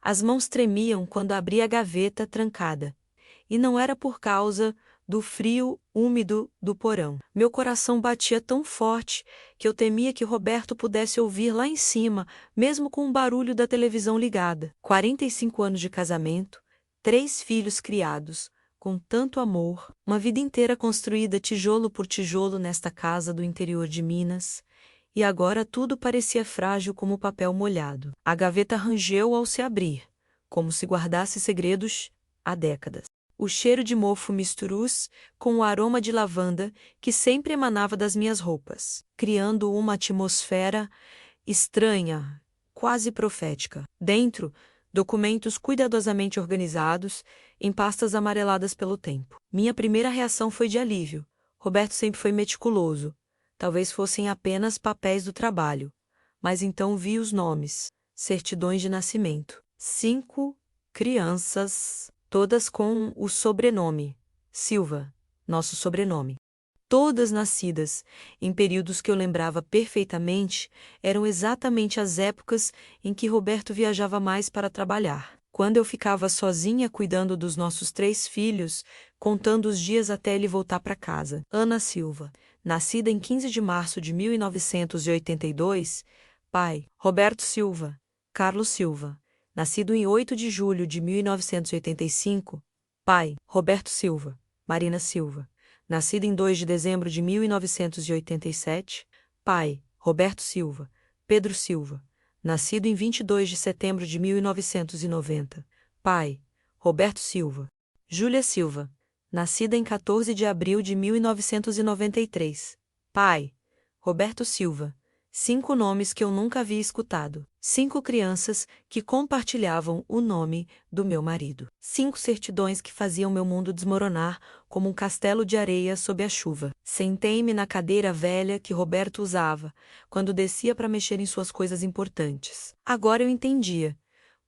As mãos tremiam quando abria a gaveta trancada. E não era por causa do frio úmido do porão. Meu coração batia tão forte que eu temia que Roberto pudesse ouvir lá em cima, mesmo com o barulho da televisão ligada. 45 anos de casamento, 3 filhos criados, com tanto amor, uma vida inteira construída tijolo por tijolo nesta casa do interior de Minas, e agora tudo parecia frágil como papel molhado. A gaveta rangeu ao se abrir, como se guardasse segredos há décadas. O cheiro de mofo misturou-se com o aroma de lavanda que sempre emanava das minhas roupas, criando uma atmosfera estranha, quase profética. Dentro, documentos cuidadosamente organizados, em pastas amareladas pelo tempo. Minha primeira reação foi de alívio. Roberto sempre foi meticuloso. Talvez fossem apenas papéis do trabalho. Mas então vi os nomes, certidões de nascimento. 5 crianças, todas com o sobrenome Silva, nosso sobrenome. Todas nascidas em períodos que eu lembrava perfeitamente, eram exatamente as épocas em que Roberto viajava mais para trabalhar. Quando eu ficava sozinha cuidando dos nossos 3 filhos, contando os dias até ele voltar para casa. Ana Silva, nascida em 15 de março de 1982, pai, Roberto Silva. Carlos Silva, nascido em 8 de julho de 1985, pai, Roberto Silva. Marina Silva, nascida em 2 de dezembro de 1987, pai, Roberto Silva. Pedro Silva, nascido em 22 de setembro de 1990, pai, Roberto Silva. Júlia Silva, nascida em 14 de abril de 1993, pai, Roberto Silva. 5 nomes que eu nunca havia escutado. 5 crianças que compartilhavam o nome do meu marido. 5 certidões que faziam meu mundo desmoronar como um castelo de areia sob a chuva. Sentei-me na cadeira velha que Roberto usava quando descia para mexer em suas coisas importantes. Agora eu entendia.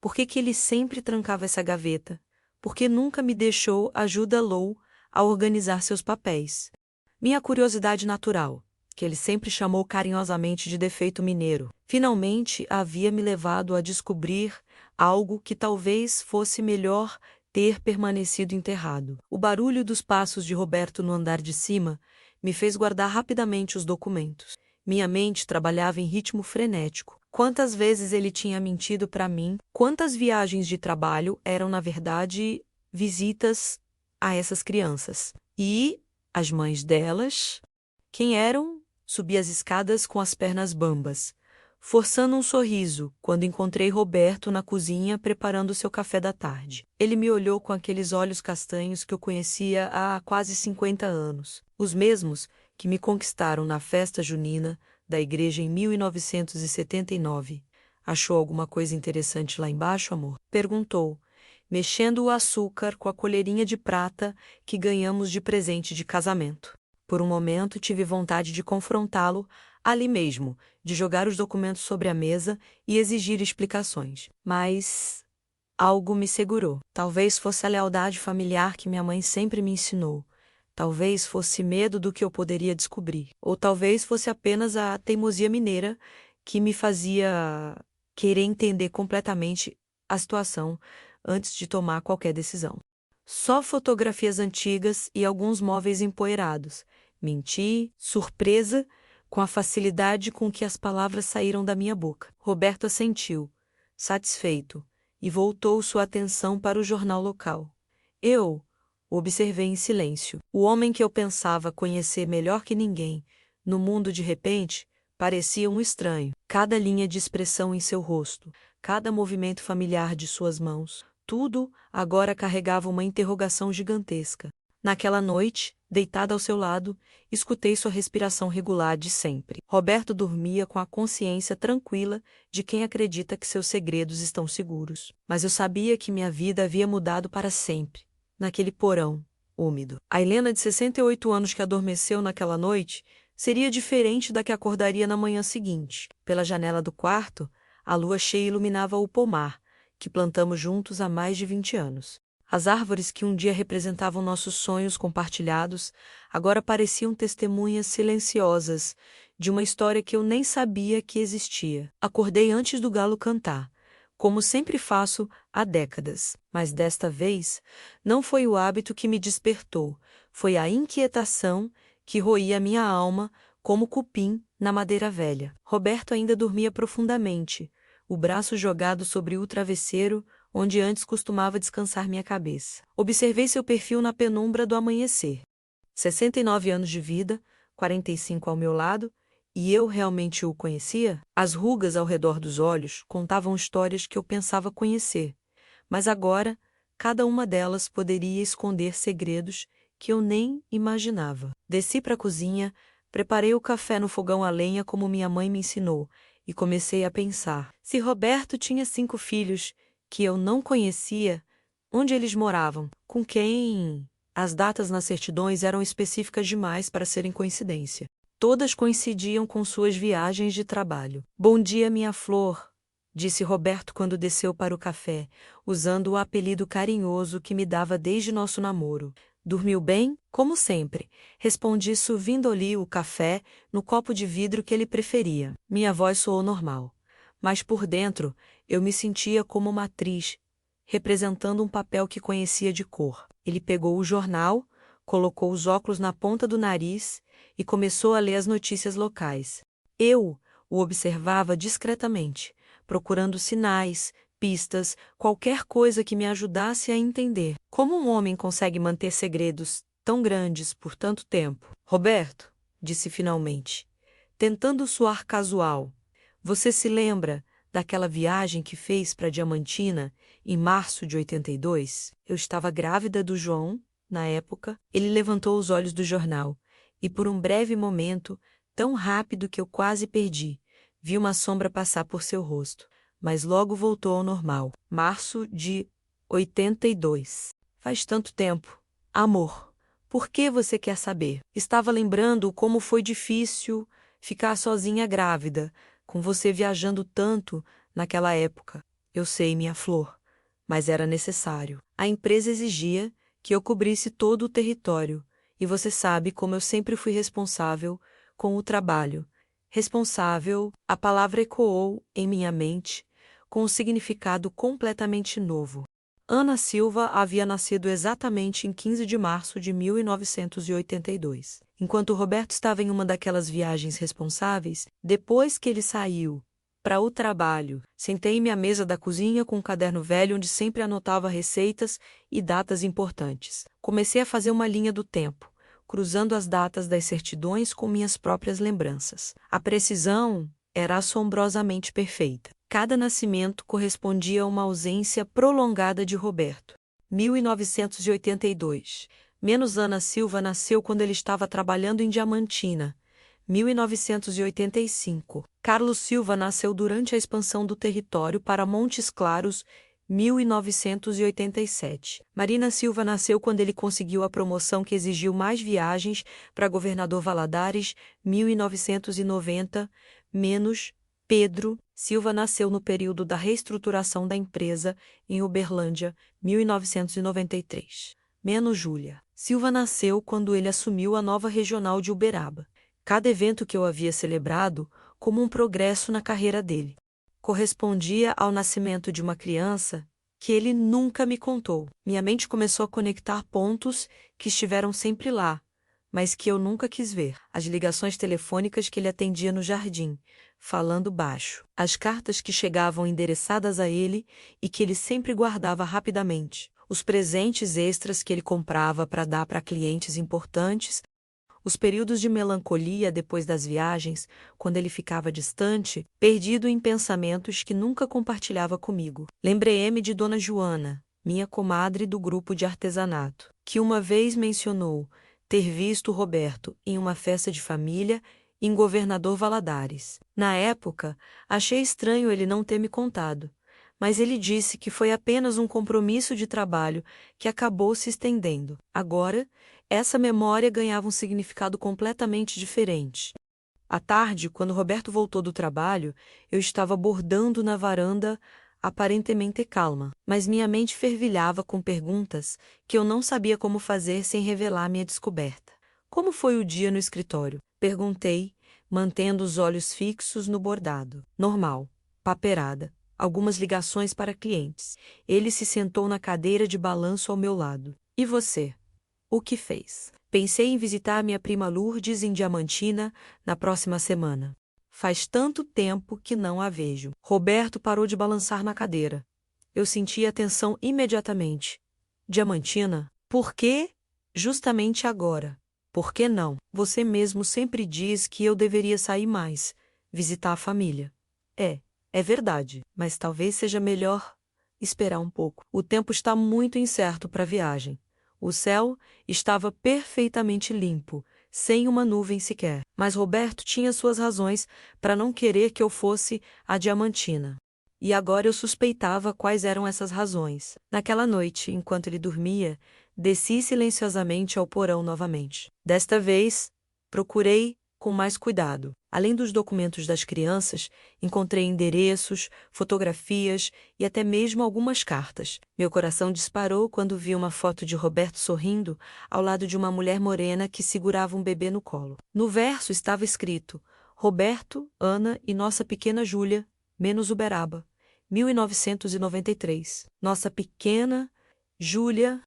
Por que ele sempre trancava essa gaveta? Por que nunca me deixou ajudá-lo a organizar seus papéis? Minha curiosidade natural, que ele sempre chamou carinhosamente de defeito mineiro, finalmente havia me levado a descobrir algo que talvez fosse melhor ter permanecido enterrado. O barulho dos passos de Roberto no andar de cima me fez guardar rapidamente os documentos. Minha mente trabalhava em ritmo frenético. Quantas vezes ele tinha mentido para mim? Quantas viagens de trabalho eram, na verdade, visitas a essas crianças? E as mães delas? Quem eram? Subi as escadas com as pernas bambas, forçando um sorriso quando encontrei Roberto na cozinha preparando seu café da tarde. Ele me olhou com aqueles olhos castanhos que eu conhecia há quase 50 anos, os mesmos que me conquistaram na festa junina da igreja em 1979. Achou alguma coisa interessante lá embaixo, amor? Perguntou, mexendo o açúcar com a colherinha de prata que ganhamos de presente de casamento. Por um momento tive vontade de confrontá-lo ali mesmo, de jogar os documentos sobre a mesa e exigir explicações. Mas algo me segurou. Talvez fosse a lealdade familiar que minha mãe sempre me ensinou. Talvez fosse medo do que eu poderia descobrir. Ou talvez fosse apenas a teimosia mineira que me fazia querer entender completamente a situação antes de tomar qualquer decisão. Só fotografias antigas e alguns móveis empoeirados. Menti, surpresa, com a facilidade com que as palavras saíram da minha boca. Roberto assentiu, satisfeito, e voltou sua atenção para o jornal local. Eu o observei em silêncio. O homem que eu pensava conhecer melhor que ninguém, no mundo de repente, parecia um estranho. Cada linha de expressão em seu rosto, cada movimento familiar de suas mãos, tudo agora carregava uma interrogação gigantesca. Naquela noite, deitada ao seu lado, escutei sua respiração regular de sempre. Roberto dormia com a consciência tranquila de quem acredita que seus segredos estão seguros. Mas eu sabia que minha vida havia mudado para sempre, naquele porão úmido. A Helena de 68 anos que adormeceu naquela noite seria diferente da que acordaria na manhã seguinte. Pela janela do quarto, a lua cheia iluminava o pomar, que plantamos juntos há mais de 20 anos. As árvores que um dia representavam nossos sonhos compartilhados, agora pareciam testemunhas silenciosas de uma história que eu nem sabia que existia. Acordei antes do galo cantar, como sempre faço há décadas. Mas desta vez, não foi o hábito que me despertou, foi a inquietação que roía minha alma como cupim na madeira velha. Roberto ainda dormia profundamente, o braço jogado sobre o travesseiro onde antes costumava descansar minha cabeça. Observei seu perfil na penumbra do amanhecer. 69 anos de vida, 45 ao meu lado, e eu realmente o conhecia? As rugas ao redor dos olhos contavam histórias que eu pensava conhecer, mas agora cada uma delas poderia esconder segredos que eu nem imaginava. Desci para a cozinha, preparei o café no fogão a lenha como minha mãe me ensinou, e comecei a pensar. Se Roberto tinha 5 filhos que eu não conhecia, onde eles moravam? Com quem? As datas nas certidões eram específicas demais para serem coincidência. Todas coincidiam com suas viagens de trabalho. Bom dia, minha flor, disse Roberto quando desceu para o café, usando o apelido carinhoso que me dava desde nosso namoro. Dormiu bem? Como sempre, respondi servindo-lhe o café no copo de vidro que ele preferia. Minha voz soou normal, mas por dentro eu me sentia como uma atriz, representando um papel que conhecia de cor. Ele pegou o jornal, colocou os óculos na ponta do nariz e começou a ler as notícias locais. Eu o observava discretamente, procurando sinais, pistas, qualquer coisa que me ajudasse a entender como um homem consegue manter segredos tão grandes por tanto tempo. Roberto, disse finalmente, tentando soar casual, você se lembra daquela viagem que fez para Diamantina em março de 82? Eu estava grávida do João, na época. Ele levantou os olhos do jornal e por um breve momento, tão rápido que eu quase perdi, vi uma sombra passar por seu rosto, mas logo voltou ao normal. Março de 82. Faz tanto tempo. Amor, por que você quer saber? Estava lembrando como foi difícil ficar sozinha grávida, com você viajando tanto naquela época. Eu sei, minha flor, mas era necessário. A empresa exigia que eu cobrisse todo o território, e você sabe como eu sempre fui responsável com o trabalho. Responsável, a palavra ecoou em minha mente com um significado completamente novo. Ana Silva havia nascido exatamente em 15 de março de 1982. Enquanto Roberto estava em uma daquelas viagens responsáveis, depois que ele saiu para o trabalho, sentei-me à mesa da cozinha com um caderno velho onde sempre anotava receitas e datas importantes. Comecei a fazer uma linha do tempo, cruzando as datas das certidões com minhas próprias lembranças. A precisão era assombrosamente perfeita. Cada nascimento correspondia a uma ausência prolongada de Roberto. 1982. Menos Ana Silva nasceu quando ele estava trabalhando em Diamantina. 1985. Carlos Silva nasceu durante a expansão do território para Montes Claros, 1987. Marina Silva nasceu quando ele conseguiu a promoção que exigiu mais viagens para Governador Valadares, 1990, menos Pedro Silva nasceu no período da reestruturação da empresa em Uberlândia, 1993. Menos Júlia. Silva nasceu quando ele assumiu a nova regional de Uberaba. Cada evento que eu havia celebrado como um progresso na carreira dele correspondia ao nascimento de uma criança que ele nunca me contou. Minha mente começou a conectar pontos que estiveram sempre lá, mas que eu nunca quis ver. As ligações telefônicas que ele atendia no jardim, falando baixo. As cartas que chegavam endereçadas a ele e que ele sempre guardava rapidamente. Os presentes extras que ele comprava para dar para clientes importantes. Os períodos de melancolia depois das viagens, quando ele ficava distante, perdido em pensamentos que nunca compartilhava comigo. Lembrei-me de Dona Joana, minha comadre do grupo de artesanato, que uma vez mencionou ter visto Roberto em uma festa de família em Governador Valadares. Na época, achei estranho ele não ter me contado, mas ele disse que foi apenas um compromisso de trabalho que acabou se estendendo. Agora, essa memória ganhava um significado completamente diferente. À tarde, quando Roberto voltou do trabalho, eu estava bordando na varanda, aparentemente calma, mas minha mente fervilhava com perguntas que eu não sabia como fazer sem revelar minha descoberta. Como foi o dia no escritório? Perguntei, mantendo os olhos fixos no bordado. Normal, paperada. algumas ligações para clientes. Ele se sentou na cadeira de balanço ao meu lado. E você? O que fez? Pensei em visitar minha prima Lourdes em Diamantina na próxima semana. Faz tanto tempo que não a vejo. Roberto parou de balançar na cadeira. Eu senti a tensão imediatamente. Diamantina? Por que justamente agora? Por que não? Você mesmo sempre diz que eu deveria sair mais, visitar a família. É verdade, mas talvez seja melhor esperar um pouco. O tempo está muito incerto para a viagem. O céu estava perfeitamente limpo, sem uma nuvem sequer. Mas Roberto tinha suas razões para não querer que eu fosse a Diamantina. E agora eu suspeitava quais eram essas razões. Naquela noite, enquanto ele dormia, desci silenciosamente ao porão novamente. Desta vez, procurei com mais cuidado. Além dos documentos das crianças, encontrei endereços, fotografias e até mesmo algumas cartas. Meu coração disparou quando vi uma foto de Roberto sorrindo ao lado de uma mulher morena que segurava um bebê no colo. No verso estava escrito: Roberto, Ana e nossa pequena Júlia, menos Uberaba, 1993. Nossa pequena Júlia.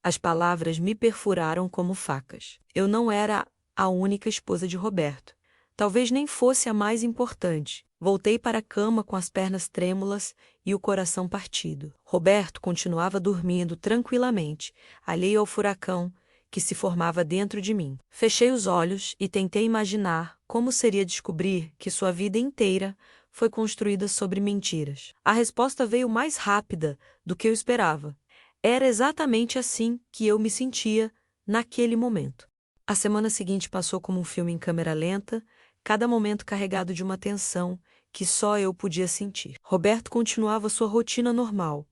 As palavras me perfuraram como facas. Eu não era a única esposa de Roberto. Talvez nem fosse a mais importante. Voltei para a cama com as pernas trêmulas e o coração partido. Roberto continuava dormindo tranquilamente, alheio ao furacão que se formava dentro de mim. Fechei os olhos e tentei imaginar como seria descobrir que sua vida inteira foi construída sobre mentiras. A resposta veio mais rápida do que eu esperava. Era exatamente assim que eu me sentia naquele momento. A semana seguinte passou como um filme em câmera lenta, cada momento carregado de uma tensão que só eu podia sentir. Roberto continuava sua rotina normal,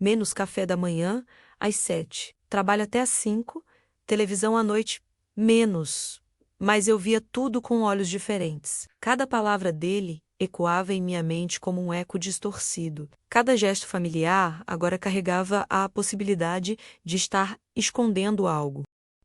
menos café da manhã às 7, trabalho até às 5, televisão à noite, menos. Mas eu via tudo com olhos diferentes. Cada palavra dele ecoava em minha mente como um eco distorcido. Cada gesto familiar agora carregava a possibilidade de estar escondendo algo.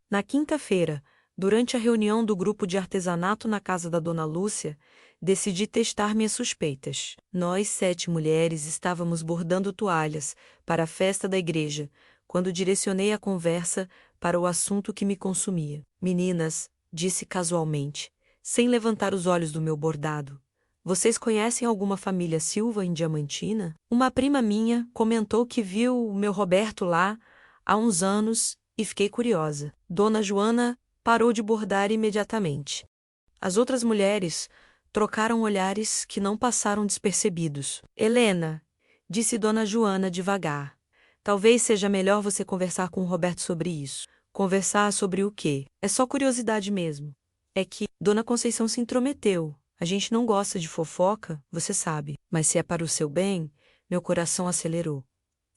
Na quinta-feira, durante a reunião do grupo de artesanato na casa da Dona Lúcia, decidi testar minhas suspeitas. Nós, 7 mulheres, estávamos bordando toalhas para a festa da igreja, quando direcionei a conversa para o assunto que me consumia. Meninas, disse casualmente, sem levantar os olhos do meu bordado, vocês conhecem alguma família Silva em Diamantina? Uma prima minha comentou que viu o meu Roberto lá há uns anos e fiquei curiosa. Dona Joana parou de bordar imediatamente. As outras mulheres trocaram olhares que não passaram despercebidos. Helena, disse Dona Joana devagar, talvez seja melhor você conversar com o Roberto sobre isso. Conversar sobre o quê? É só curiosidade mesmo. É que Dona Conceição se intrometeu. A gente não gosta de fofoca, você sabe. Mas se é para o seu bem, meu coração acelerou.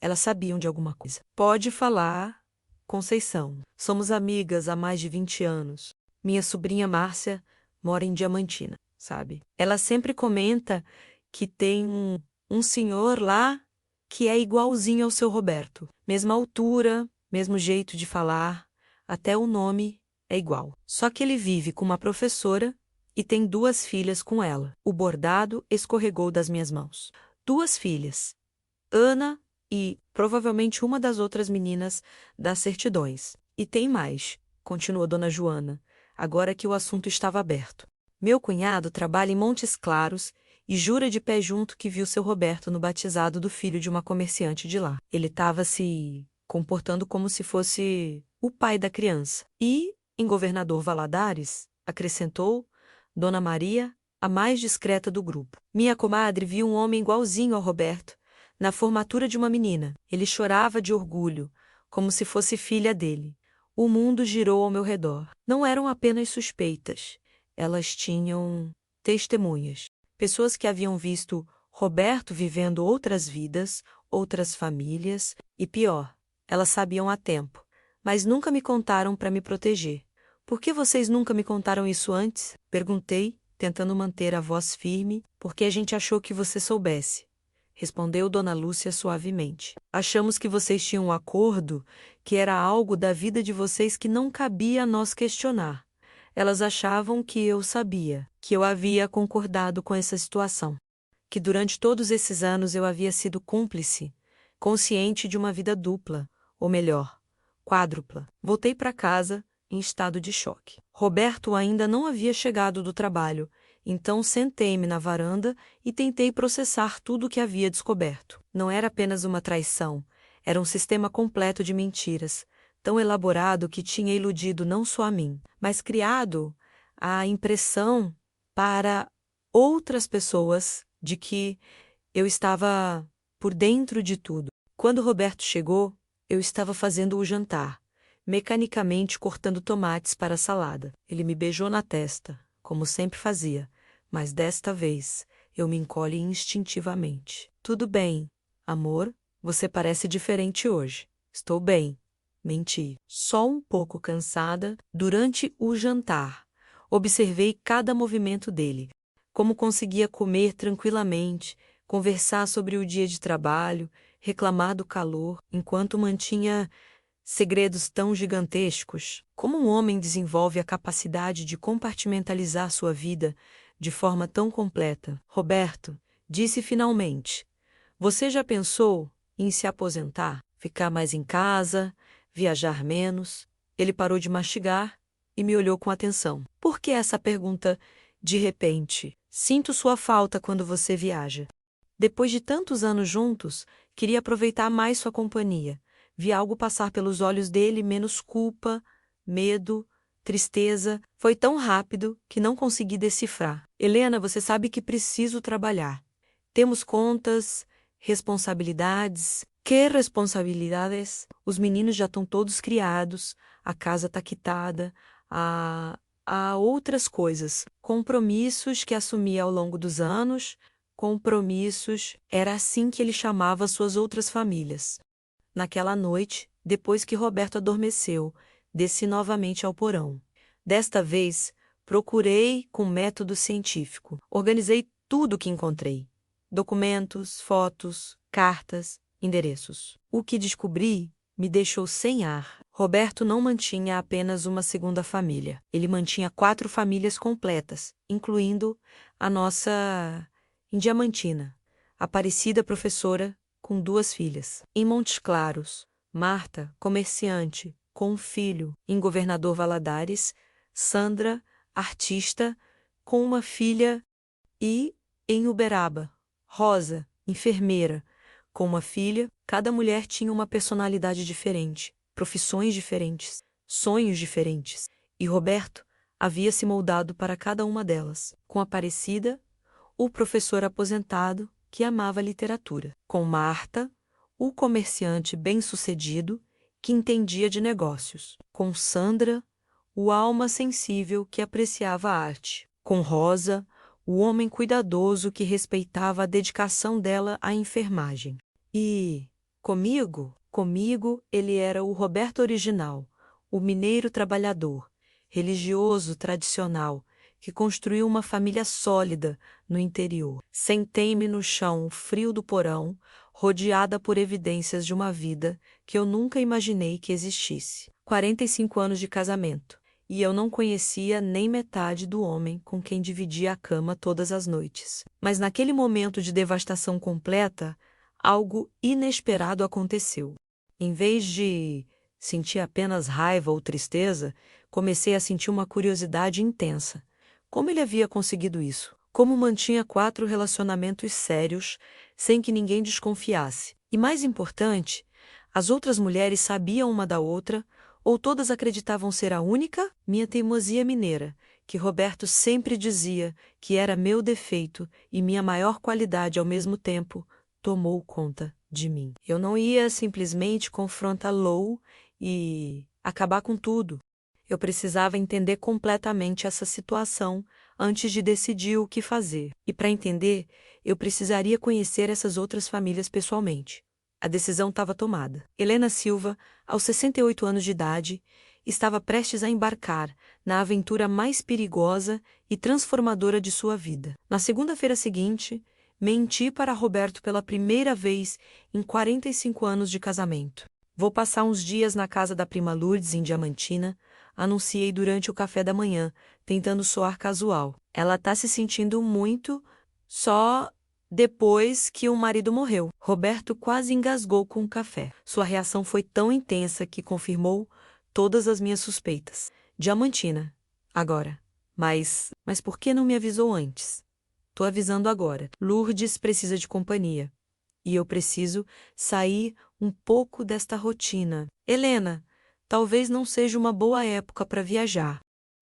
Elas sabiam de alguma coisa. Pode falar, Conceição. Somos amigas há mais de 20 anos. Minha sobrinha Márcia mora em Diamantina, sabe? Ela sempre comenta que tem um senhor lá que é igualzinho ao seu Roberto. Mesma altura, mesmo jeito de falar, até o nome é igual. Só que ele vive com uma professora e tem 2 filhas com ela. O bordado escorregou das minhas mãos. 2 filhas. Ana e, provavelmente, uma das outras meninas das certidões. E tem mais, continuou Dona Joana, agora que o assunto estava aberto. Meu cunhado trabalha em Montes Claros e jura de pé junto que viu seu Roberto no batizado do filho de uma comerciante de lá. Ele estava se comportando como se fosse o pai da criança. E, em Governador Valadares, acrescentou Dona Maria, a mais discreta do grupo. Minha comadre viu um homem igualzinho ao Roberto, na formatura de uma menina. Ele chorava de orgulho, como se fosse filha dele. O mundo girou ao meu redor. Não eram apenas suspeitas. Elas tinham testemunhas. Pessoas que haviam visto Roberto vivendo outras vidas, outras famílias, e pior, elas sabiam há tempo, mas nunca me contaram para me proteger. Por que vocês nunca me contaram isso antes? Perguntei, tentando manter a voz firme, porque a gente achou que você soubesse. Respondeu Dona Lúcia suavemente. Achamos que vocês tinham um acordo, que era algo da vida de vocês que não cabia a nós questionar. Elas achavam que eu sabia, que eu havia concordado com essa situação. que durante todos esses anos eu havia sido cúmplice, consciente de uma vida dupla, ou melhor, quádrupla. Voltei para casa em estado de choque. Roberto ainda não havia chegado do trabalho, então sentei-me na varanda e tentei processar tudo o que havia descoberto. Não era apenas uma traição, era um sistema completo de mentiras, tão elaborado que tinha iludido não só a mim, mas criado a impressão para outras pessoas de que eu estava por dentro de tudo. Quando Roberto chegou, eu estava fazendo o jantar, mecanicamente cortando tomates para a salada. Ele me beijou na testa, como sempre fazia, mas desta vez eu me encolhi instintivamente. Tudo bem, amor, você parece diferente hoje. Estou bem. Menti. Só um pouco cansada. Durante o jantar, observei cada movimento dele, como conseguia comer tranquilamente, conversar sobre o dia de trabalho, reclamar do calor, enquanto mantinha segredos tão gigantescos. Como um homem desenvolve a capacidade de compartimentalizar sua vida de forma tão completa? Roberto disse finalmente: Você já pensou em se aposentar? Ficar mais em casa? Viajar menos? Ele parou de mastigar e me olhou com atenção. Por que essa pergunta de repente? Sinto sua falta quando você viaja. Depois de tantos anos juntos, queria aproveitar mais sua companhia. Vi algo passar pelos olhos dele, menos culpa, medo, tristeza. Foi tão rápido que não consegui decifrar. Helena, você sabe que preciso trabalhar. Temos contas, responsabilidades. Que responsabilidades? Os meninos já estão todos criados, a casa está quitada, há outras coisas. Compromissos que assumi ao longo dos anos. Compromissos, era assim que ele chamava suas outras famílias. Naquela noite, depois que Roberto adormeceu, desci novamente ao porão. Desta vez, procurei com método científico. Organizei tudo o que encontrei: documentos, fotos, cartas, endereços. O que descobri me deixou sem ar. Roberto não mantinha apenas uma segunda família. Ele mantinha 4 famílias completas, incluindo a nossa em Diamantina, Aparecida professora com 2 filhas. Em Montes Claros, Marta, comerciante, com um filho. Em Governador Valadares, Sandra, artista, com uma filha. E, em Uberaba, Rosa, enfermeira, com uma filha. Cada mulher tinha uma personalidade diferente, profissões diferentes, sonhos diferentes. E Roberto havia se moldado para cada uma delas. Com Aparecida, o professor aposentado que amava literatura. Com Marta, o comerciante bem-sucedido que entendia de negócios. Com Sandra, o alma sensível que apreciava a arte. Com Rosa, o homem cuidadoso que respeitava a dedicação dela à enfermagem. E comigo ele era o Roberto original, o mineiro trabalhador, religioso tradicional, que construiu uma família sólida no interior. Sentei-me no chão frio do porão, rodeada por evidências de uma vida que eu nunca imaginei que existisse. 45 anos de casamento, e eu não conhecia nem metade do homem com quem dividia a cama todas as noites. Mas naquele momento de devastação completa, algo inesperado aconteceu. Em vez de sentir apenas raiva ou tristeza, comecei a sentir uma curiosidade intensa. Como ele havia conseguido isso? Como mantinha 4 relacionamentos sérios, sem que ninguém desconfiasse? E mais importante, as outras mulheres sabiam uma da outra, ou todas acreditavam ser a única? Minha teimosia mineira, que Roberto sempre dizia que era meu defeito e minha maior qualidade ao mesmo tempo, tomou conta de mim. Eu não ia simplesmente confrontá-lo e acabar com tudo. Eu precisava entender completamente essa situação antes de decidir o que fazer. E para entender, eu precisaria conhecer essas outras famílias pessoalmente. A decisão estava tomada. Helena Silva, aos 68 anos de idade, estava prestes a embarcar na aventura mais perigosa e transformadora de sua vida. Na segunda-feira seguinte, menti para Roberto pela primeira vez em 45 anos de casamento. Vou passar uns dias na casa da prima Lourdes, em Diamantina, anunciei durante o café da manhã, tentando soar casual. Ela tá se sentindo muito, só depois que o marido morreu. Roberto quase engasgou com o café. Sua reação foi tão intensa que confirmou todas as minhas suspeitas. Diamantina. Agora. Mas por que não me avisou antes? Tô avisando agora. Lourdes precisa de companhia. E eu preciso sair um pouco desta rotina. Helena, talvez não seja uma boa época para viajar.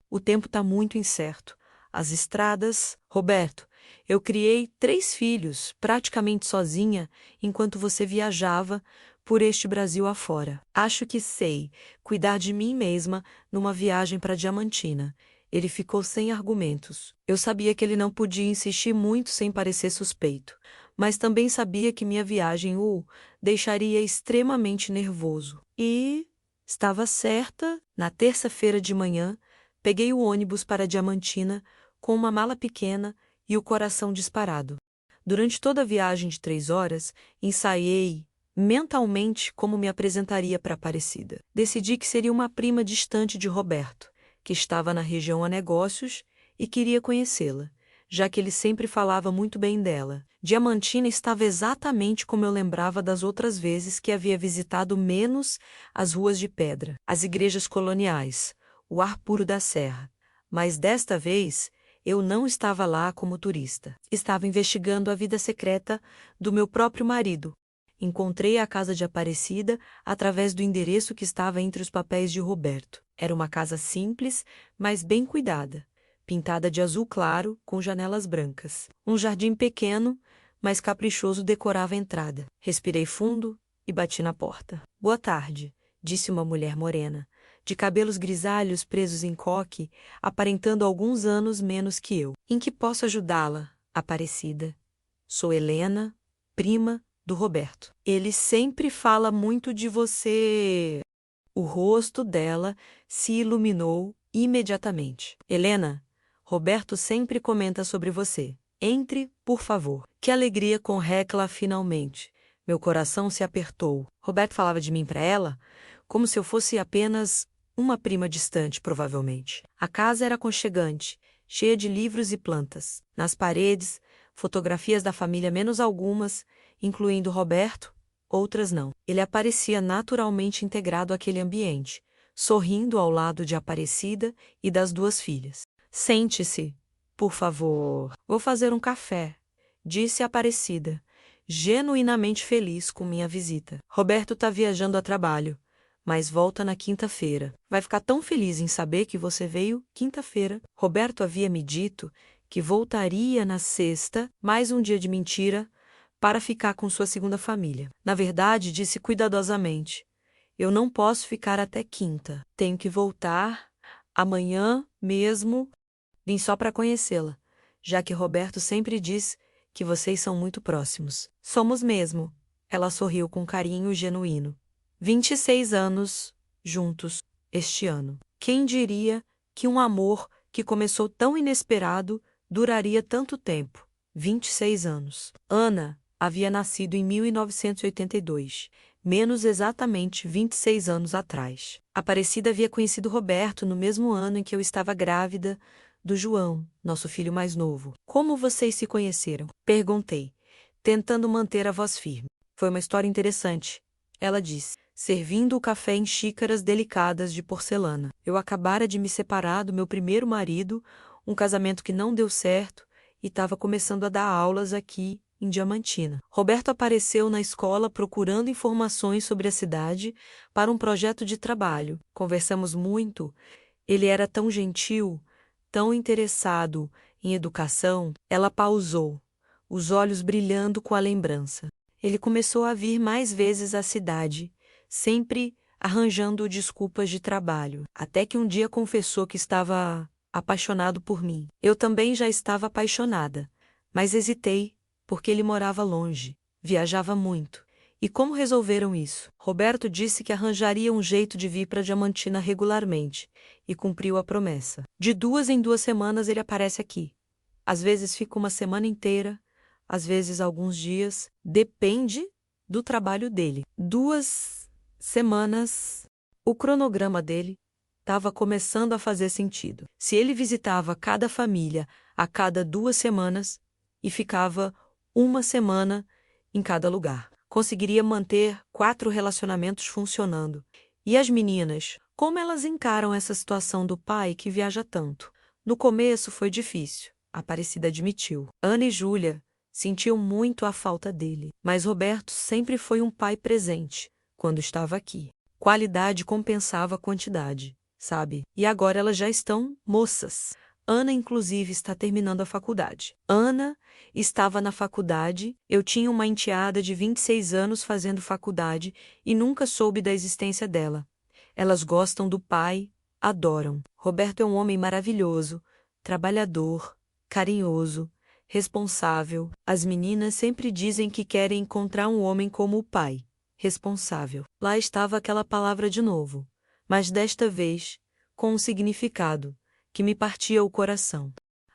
O tempo está muito incerto. As estradas... Roberto, eu criei 3 filhos, praticamente sozinha, enquanto você viajava por este Brasil afora. Acho que sei cuidar de mim mesma numa viagem para Diamantina. Ele ficou sem argumentos. Eu sabia que ele não podia insistir muito sem parecer suspeito, mas também sabia que minha viagem o deixaria extremamente nervoso. E estava certa. Na terça-feira de manhã, peguei o ônibus para Diamantina com uma mala pequena e o coração disparado. Durante toda a viagem de 3 horas, ensaiei mentalmente como me apresentaria para Aparecida. Decidi que seria uma prima distante de Roberto, que estava na região a negócios e queria conhecê-la, já que ele sempre falava muito bem dela. Diamantina estava exatamente como eu lembrava das outras vezes que havia visitado, menos as ruas de pedra, as igrejas coloniais, o ar puro da serra. Mas desta vez, eu não estava lá como turista. Estava investigando a vida secreta do meu próprio marido. Encontrei a casa de Aparecida através do endereço que estava entre os papéis de Roberto. Era uma casa simples, mas bem cuidada, pintada de azul claro, com janelas brancas. Um jardim pequeno, mas caprichoso decorava a entrada. Respirei fundo e bati na porta. "Boa tarde", disse uma mulher morena, de cabelos grisalhos presos em coque, aparentando alguns anos menos que eu. "Em que posso ajudá-la, Aparecida? Sou Helena, prima do Roberto. Ele sempre fala muito de você." O rosto dela se iluminou imediatamente. "Helena, Roberto sempre comenta sobre você. Entre, por favor." Que alegria com Hecla finalmente. Meu coração se apertou. Roberto falava de mim para ela como se eu fosse apenas uma prima distante, provavelmente. A casa era aconchegante, cheia de livros e plantas. Nas paredes, fotografias da família, menos algumas, incluindo Roberto, outras não. Ele aparecia naturalmente integrado àquele ambiente, sorrindo ao lado de Aparecida e das 2 filhas. "Sente-se, por favor. Vou fazer um café", disse Aparecida, genuinamente feliz com minha visita. "Roberto está viajando a trabalho, mas volta na quinta-feira. Vai ficar tão feliz em saber que você veio quinta-feira." Roberto havia me dito que voltaria na sexta, mais um dia de mentira, para ficar com sua segunda família. Na verdade, disse cuidadosamente: "Eu não posso ficar até quinta. Tenho que voltar amanhã mesmo. Vim só para conhecê-la, já que Roberto sempre diz que vocês são muito próximos." "Somos mesmo." Ela sorriu com carinho genuíno. 26 anos juntos este ano. Quem diria que um amor que começou tão inesperado duraria tanto tempo? 26 anos. Ana havia nascido em 1982, menos exatamente 26 anos atrás. Aparecida havia conhecido Roberto no mesmo ano em que eu estava grávida do João, nosso filho mais novo. "Como vocês se conheceram?" perguntei, tentando manter a voz firme. "Foi uma história interessante", ela disse, servindo o café em xícaras delicadas de porcelana. "Eu acabara de me separar do meu primeiro marido, um casamento que não deu certo, e estava começando a dar aulas aqui em Diamantina. Roberto apareceu na escola procurando informações sobre a cidade para um projeto de trabalho. Conversamos muito. Ele era tão gentil, tão interessado em educação." Ela pausou, os olhos brilhando com a lembrança. "Ele começou a vir mais vezes à cidade, sempre arranjando desculpas de trabalho, até que um dia confessou que estava apaixonado por mim. Eu também já estava apaixonada, mas hesitei porque ele morava longe, viajava muito. E como resolveram isso? Roberto disse que arranjaria um jeito de vir para Diamantina regularmente, e cumpriu a promessa. De 2 em 2 semanas ele aparece aqui. Às vezes fica uma semana inteira, às vezes alguns dias, depende do trabalho dele. 2 semanas. O cronograma dele estava começando a fazer sentido. Se ele visitava cada família a cada 2 semanas e ficava uma semana em cada lugar. Conseguiria manter 4 relacionamentos funcionando. E as meninas, como elas encaram essa situação do pai que viaja tanto? No começo foi difícil, Aparecida admitiu. Ana e Júlia sentiam muito a falta dele, mas Roberto sempre foi um pai presente quando estava aqui. Qualidade compensava quantidade, sabe? E agora elas já estão moças. Ana, inclusive, está terminando a faculdade. Ana estava na faculdade, eu tinha uma enteada de 26 anos fazendo faculdade e nunca soube da existência dela. Elas gostam do pai, adoram. Roberto é um homem maravilhoso, trabalhador, carinhoso, responsável. As meninas sempre dizem que querem encontrar um homem como o pai, responsável. Lá estava aquela palavra de novo, mas desta vez com um significado que me partia o coração.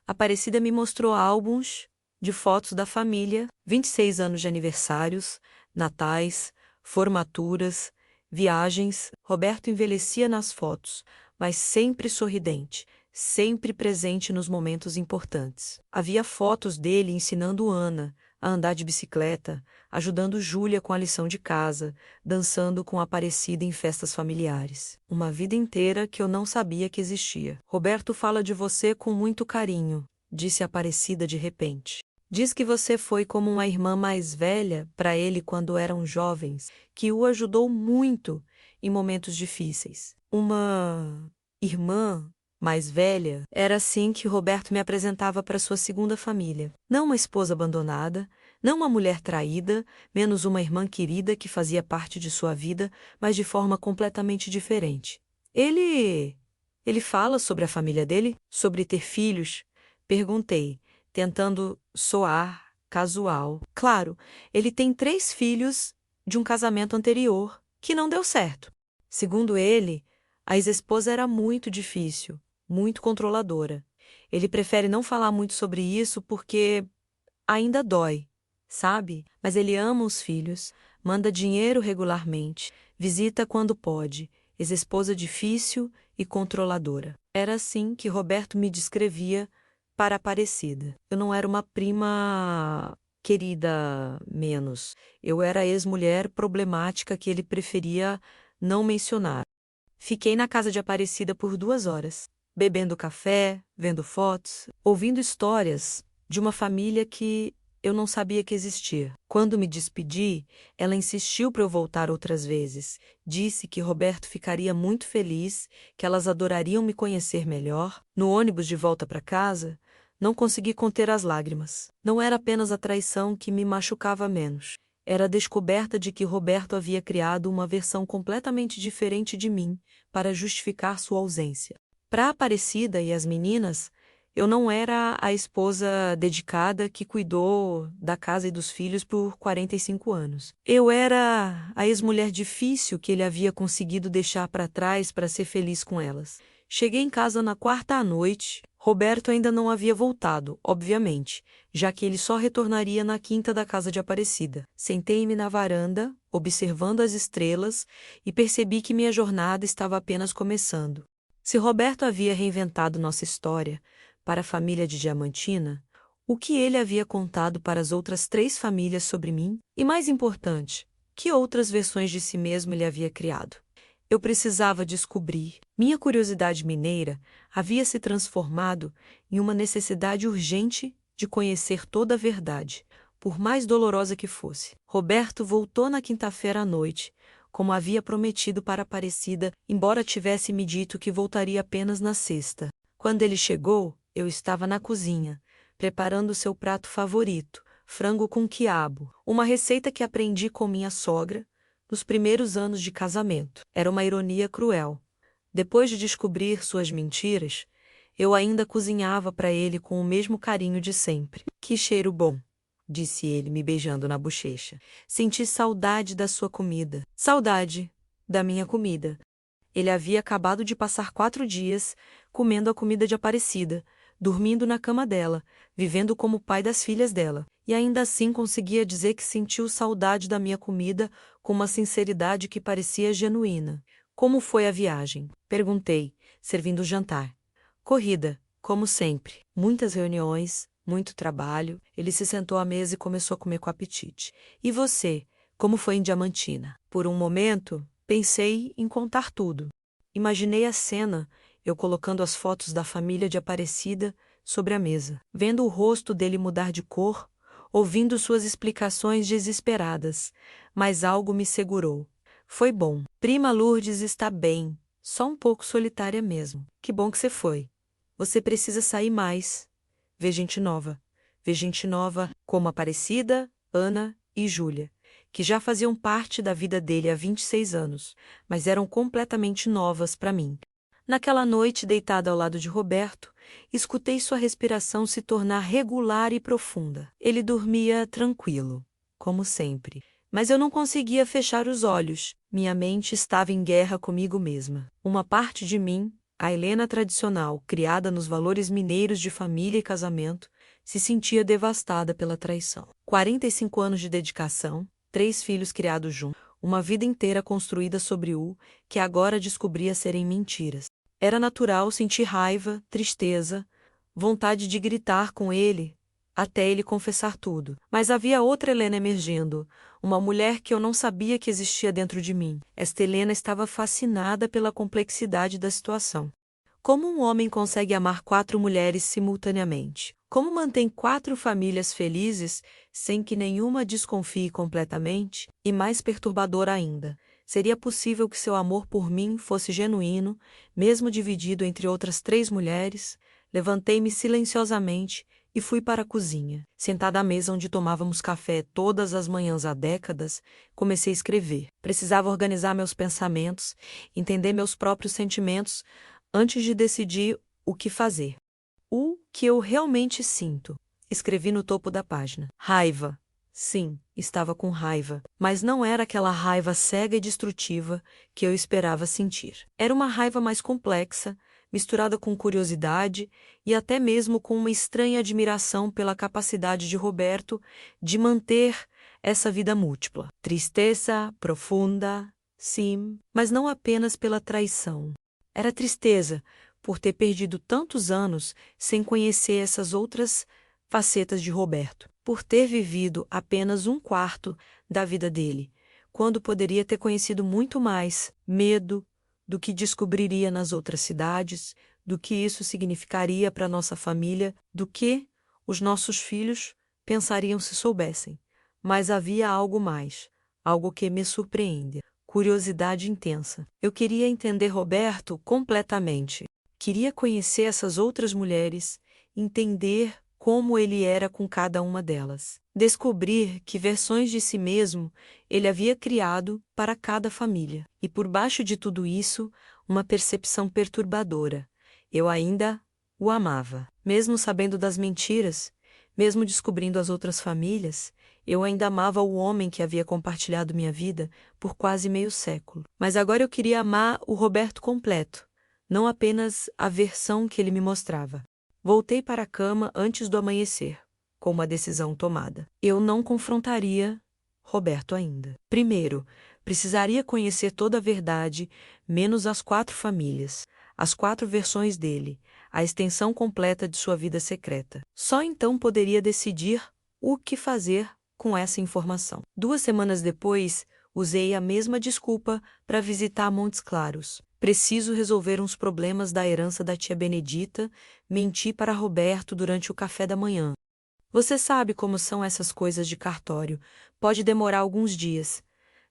Aparecida me mostrou álbuns de fotos da família, 26 anos de aniversários, natais, formaturas, viagens. Roberto envelhecia nas fotos, mas sempre sorridente, sempre presente nos momentos importantes. Havia fotos dele ensinando Ana a andar de bicicleta, ajudando Júlia com a lição de casa, dançando com Aparecida em festas familiares. Uma vida inteira que eu não sabia que existia. Roberto fala de você com muito carinho, disse Aparecida de repente. Diz que você foi como uma irmã mais velha para ele quando eram jovens, que o ajudou muito em momentos difíceis. Uma irmã mais velha, era assim que Roberto me apresentava para sua segunda família. Não uma esposa abandonada, não uma mulher traída, menos uma irmã querida que fazia parte de sua vida, mas de forma completamente diferente. Ele fala sobre a família dele? Sobre ter filhos? Perguntei, tentando soar casual. Claro, ele tem 3 filhos de um casamento anterior, que não deu certo. Segundo ele, a ex-esposa era muito difícil, muito controladora. Ele prefere não falar muito sobre isso porque ainda dói, sabe? Mas ele ama os filhos, manda dinheiro regularmente, visita quando pode, ex-esposa difícil e controladora. Era assim que Roberto me descrevia para Aparecida. Eu não era uma prima querida menos. Eu era a ex-mulher problemática que ele preferia não mencionar. Fiquei na casa de Aparecida por 2 horas, bebendo café, vendo fotos, ouvindo histórias de uma família que eu não sabia que existia. Quando me despedi, ela insistiu para eu voltar outras vezes. Disse que Roberto ficaria muito feliz, que elas adorariam me conhecer melhor. No ônibus de volta para casa, não consegui conter as lágrimas. Não era apenas a traição que me machucava menos. Era a descoberta de que Roberto havia criado uma versão completamente diferente de mim para justificar sua ausência. Para Aparecida e as meninas, eu não era a esposa dedicada que cuidou da casa e dos filhos por 45 anos. Eu era a ex-mulher difícil que ele havia conseguido deixar para trás para ser feliz com elas. Cheguei em casa na 4ª à noite. Roberto ainda não havia voltado, obviamente, já que ele só retornaria na 5ª da casa de Aparecida. Sentei-me na varanda, observando as estrelas, e percebi que minha jornada estava apenas começando. Se Roberto havia reinventado nossa história para a família de Diamantina, o que ele havia contado para as outras 3 famílias sobre mim? E mais importante, que outras versões de si mesmo ele havia criado? Eu precisava descobrir. Minha curiosidade mineira havia se transformado em uma necessidade urgente de conhecer toda a verdade, por mais dolorosa que fosse. Roberto voltou na quinta-feira à noite, como havia prometido para Aparecida, embora tivesse me dito que voltaria apenas na sexta. Quando ele chegou, eu estava na cozinha, preparando seu prato favorito, frango com quiabo, uma receita que aprendi com minha sogra nos primeiros anos de casamento. Era uma ironia cruel. Depois de descobrir suas mentiras, eu ainda cozinhava para ele com o mesmo carinho de sempre. Que cheiro bom, disse ele, me beijando na bochecha. Senti saudade da sua comida. Saudade da minha comida. Ele havia acabado de passar 4 dias comendo a comida de Aparecida, dormindo na cama dela, vivendo como pai das filhas dela. E ainda assim conseguia dizer que sentiu saudade da minha comida com uma sinceridade que parecia genuína. Como foi a viagem? Perguntei, servindo o jantar. Corrida, como sempre. Muitas reuniões, Muito trabalho. Ele se sentou à mesa e começou a comer com apetite. E você? Como foi em Diamantina? Por um momento, pensei em contar tudo. Imaginei a cena, eu colocando as fotos da família de Aparecida sobre a mesa, vendo o rosto dele mudar de cor, ouvindo suas explicações desesperadas, mas algo me segurou. Foi bom. Prima Lourdes está bem, só um pouco solitária mesmo. Que bom que você foi. Você precisa sair mais. Ver gente nova. Ver gente nova como Aparecida, Ana e Júlia, que já faziam parte da vida dele há 26 anos, mas eram completamente novas para mim. Naquela noite, deitada ao lado de Roberto, escutei sua respiração se tornar regular e profunda. Ele dormia tranquilo, como sempre. Mas eu não conseguia fechar os olhos. Minha mente estava em guerra comigo mesma. Uma parte de mim, a Helena tradicional, criada nos valores mineiros de família e casamento, se sentia devastada pela traição. 45 anos de dedicação, 3 filhos criados juntos, uma vida inteira construída sobre o que agora descobria serem mentiras. Era natural sentir raiva, tristeza, vontade de gritar com ele, até ele confessar tudo. Mas havia outra Helena emergindo, uma mulher que eu não sabia que existia dentro de mim. Esta Helena estava fascinada pela complexidade da situação. Como um homem consegue amar 4 mulheres simultaneamente? Como mantém 4 famílias felizes sem que nenhuma desconfie completamente? E mais perturbador ainda, seria possível que seu amor por mim fosse genuíno, mesmo dividido entre outras 3 mulheres? Levantei-me silenciosamente e fui para a cozinha. Sentada à mesa onde tomávamos café todas as manhãs há décadas, comecei a escrever. Precisava organizar meus pensamentos, entender meus próprios sentimentos, antes de decidir o que fazer. O que eu realmente sinto. Escrevi no topo da página. Raiva. Sim, estava com raiva, mas não era aquela raiva cega e destrutiva que eu esperava sentir. Era uma raiva mais complexa, misturada com curiosidade e até mesmo com uma estranha admiração pela capacidade de Roberto de manter essa vida múltipla. Tristeza profunda, sim, mas não apenas pela traição. Era tristeza por ter perdido tantos anos sem conhecer essas outras facetas de Roberto, por ter vivido apenas 1/4 da vida dele, quando poderia ter conhecido muito mais. Medo do que descobriria nas outras cidades, do que isso significaria para nossa família, do que os nossos filhos pensariam se soubessem. Mas havia algo mais, algo que me surpreende. Curiosidade intensa. Eu queria entender Roberto completamente. Queria conhecer essas outras mulheres, entender como ele era com cada uma delas. Descobrir que versões de si mesmo ele havia criado para cada família. E por baixo de tudo isso, uma percepção perturbadora. Eu ainda o amava. Mesmo sabendo das mentiras, mesmo descobrindo as outras famílias, eu ainda amava o homem que havia compartilhado minha vida por quase meio século. Mas agora eu queria amar o Roberto completo, não apenas a versão que ele me mostrava. Voltei para a cama antes do amanhecer, com uma decisão tomada. Eu não confrontaria Roberto ainda. Primeiro, precisaria conhecer toda a verdade, menos as 4 famílias, as 4 versões dele, a extensão completa de sua vida secreta. Só então poderia decidir o que fazer com essa informação. 2 semanas depois, usei a mesma desculpa para visitar Montes Claros. Preciso resolver uns problemas da herança da tia Benedita, menti para Roberto durante o café da manhã. Você sabe como são essas coisas de cartório. Pode demorar alguns dias.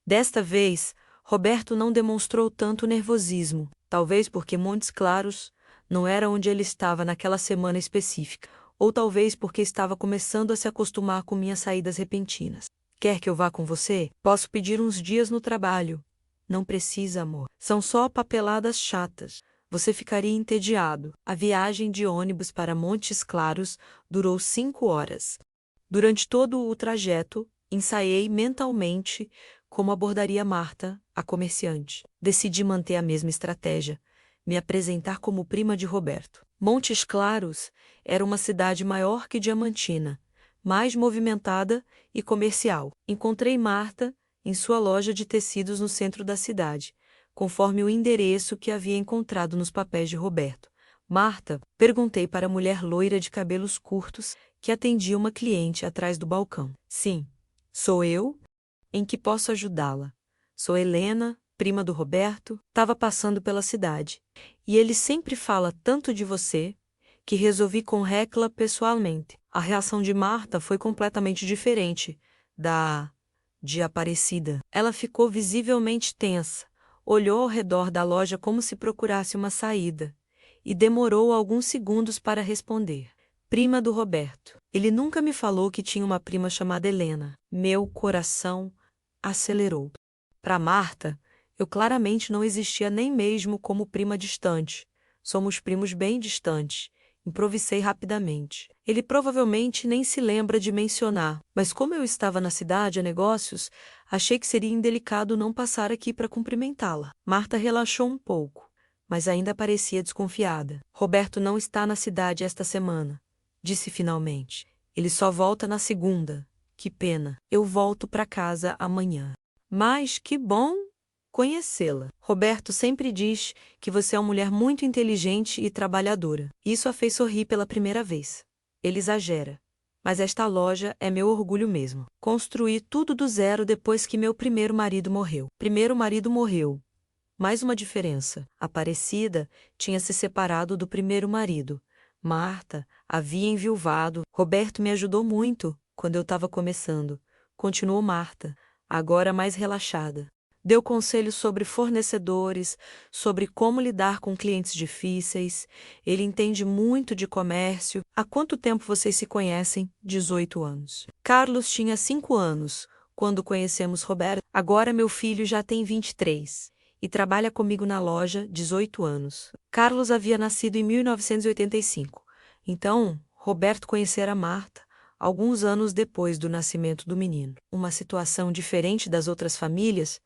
Desta vez, Roberto não demonstrou tanto nervosismo, talvez porque Montes Claros não era onde ele estava naquela semana específica, ou talvez porque estava começando a se acostumar com minhas saídas repentinas. Quer que eu vá com você? Posso pedir uns dias no trabalho. Não precisa, amor. São só papeladas chatas. Você ficaria entediado. A viagem de ônibus para Montes Claros durou 5 horas. Durante todo o trajeto, ensaiei mentalmente como abordaria Marta, a comerciante. Decidi manter a mesma estratégia, me apresentar como prima de Roberto. Montes Claros era uma cidade maior que Diamantina, mais movimentada e comercial. Encontrei Marta em sua loja de tecidos no centro da cidade, conforme o endereço que havia encontrado nos papéis de Roberto. Marta, perguntei para a mulher loira de cabelos curtos, que atendia uma cliente atrás do balcão. Sim, sou eu. Em que posso ajudá-la? Sou Helena, prima do Roberto. Estava passando pela cidade. E ele sempre fala tanto de você que resolvi conhecê-la pessoalmente. A reação de Marta foi completamente diferente da de Aparecida. Ela ficou visivelmente tensa, olhou ao redor da loja como se procurasse uma saída e demorou alguns segundos para responder. Prima do Roberto. Ele nunca me falou que tinha uma prima chamada Helena. Meu coração acelerou. Para Marta, eu claramente não existia nem mesmo como prima distante. Somos primos bem distantes. Improvisei rapidamente. Ele provavelmente nem se lembra de mencionar, mas como eu estava na cidade a negócios, achei que seria indelicado não passar aqui para cumprimentá-la. Marta relaxou um pouco, mas ainda parecia desconfiada. Roberto não está na cidade esta semana, disse finalmente. Ele só volta na segunda. Que pena. Eu volto para casa amanhã. Mas que bom conhecê-la. Roberto sempre diz que você é uma mulher muito inteligente e trabalhadora. Isso a fez sorrir pela primeira vez. Ele exagera. Mas esta loja é meu orgulho mesmo. Construí tudo do zero depois que meu primeiro marido morreu. Primeiro marido morreu. Mais uma diferença. Aparecida tinha se separado do primeiro marido. Marta havia enviuvado. Roberto me ajudou muito quando eu estava começando. Continuou Marta, agora mais relaxada. Deu conselhos sobre fornecedores, sobre como lidar com clientes difíceis. Ele entende muito de comércio. Há quanto tempo vocês se conhecem? 18 anos. Carlos tinha 5 anos quando conhecemos Roberto. Agora meu filho já tem 23 e trabalha comigo na loja 18 anos. Carlos havia nascido em 1985. Então, Roberto conhecera Marta alguns anos depois do nascimento do menino. Uma situação diferente das outras famílias,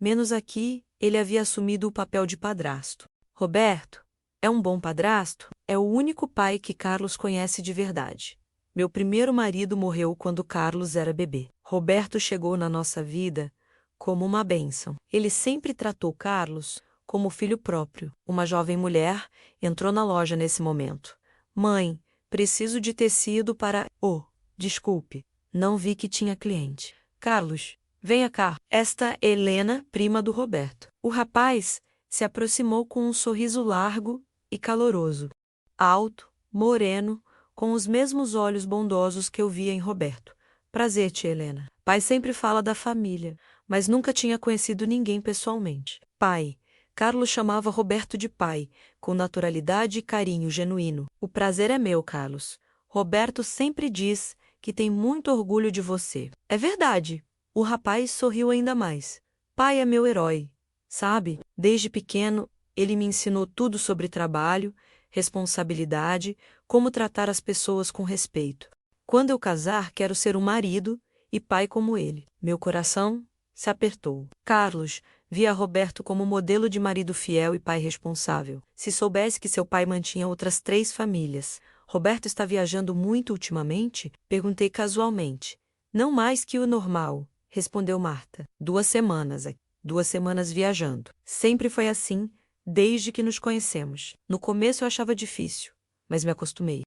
menos aqui, ele havia assumido o papel de padrasto. Roberto é um bom padrasto? É o único pai que Carlos conhece de verdade. Meu primeiro marido morreu quando Carlos era bebê. Roberto chegou na nossa vida como uma bênção. Ele sempre tratou Carlos como filho próprio. Uma jovem mulher entrou na loja nesse momento. Mãe, preciso de tecido para... Oh, desculpe, não vi que tinha cliente. Carlos, venha cá. Esta é Helena, prima do Roberto. O rapaz se aproximou com um sorriso largo e caloroso. Alto, moreno, com os mesmos olhos bondosos que eu via em Roberto. Prazer, tia Helena. Pai sempre fala da família, mas nunca tinha conhecido ninguém pessoalmente. Pai. Carlos chamava Roberto de pai, com naturalidade e carinho genuíno. O prazer é meu, Carlos. Roberto sempre diz que tem muito orgulho de você. É verdade. O rapaz sorriu ainda mais. Pai é meu herói. Sabe, desde pequeno, ele me ensinou tudo sobre trabalho, responsabilidade, como tratar as pessoas com respeito. Quando eu casar, quero ser um marido e pai como ele. Meu coração se apertou. Carlos via Roberto como modelo de marido fiel e pai responsável. Se soubesse que seu pai mantinha outras 3 famílias. Roberto está viajando muito ultimamente? Perguntei casualmente. Não mais que o normal, respondeu Marta. 2 semanas, 2 semanas viajando. Sempre foi assim, desde que nos conhecemos. No começo eu achava difícil, mas me acostumei.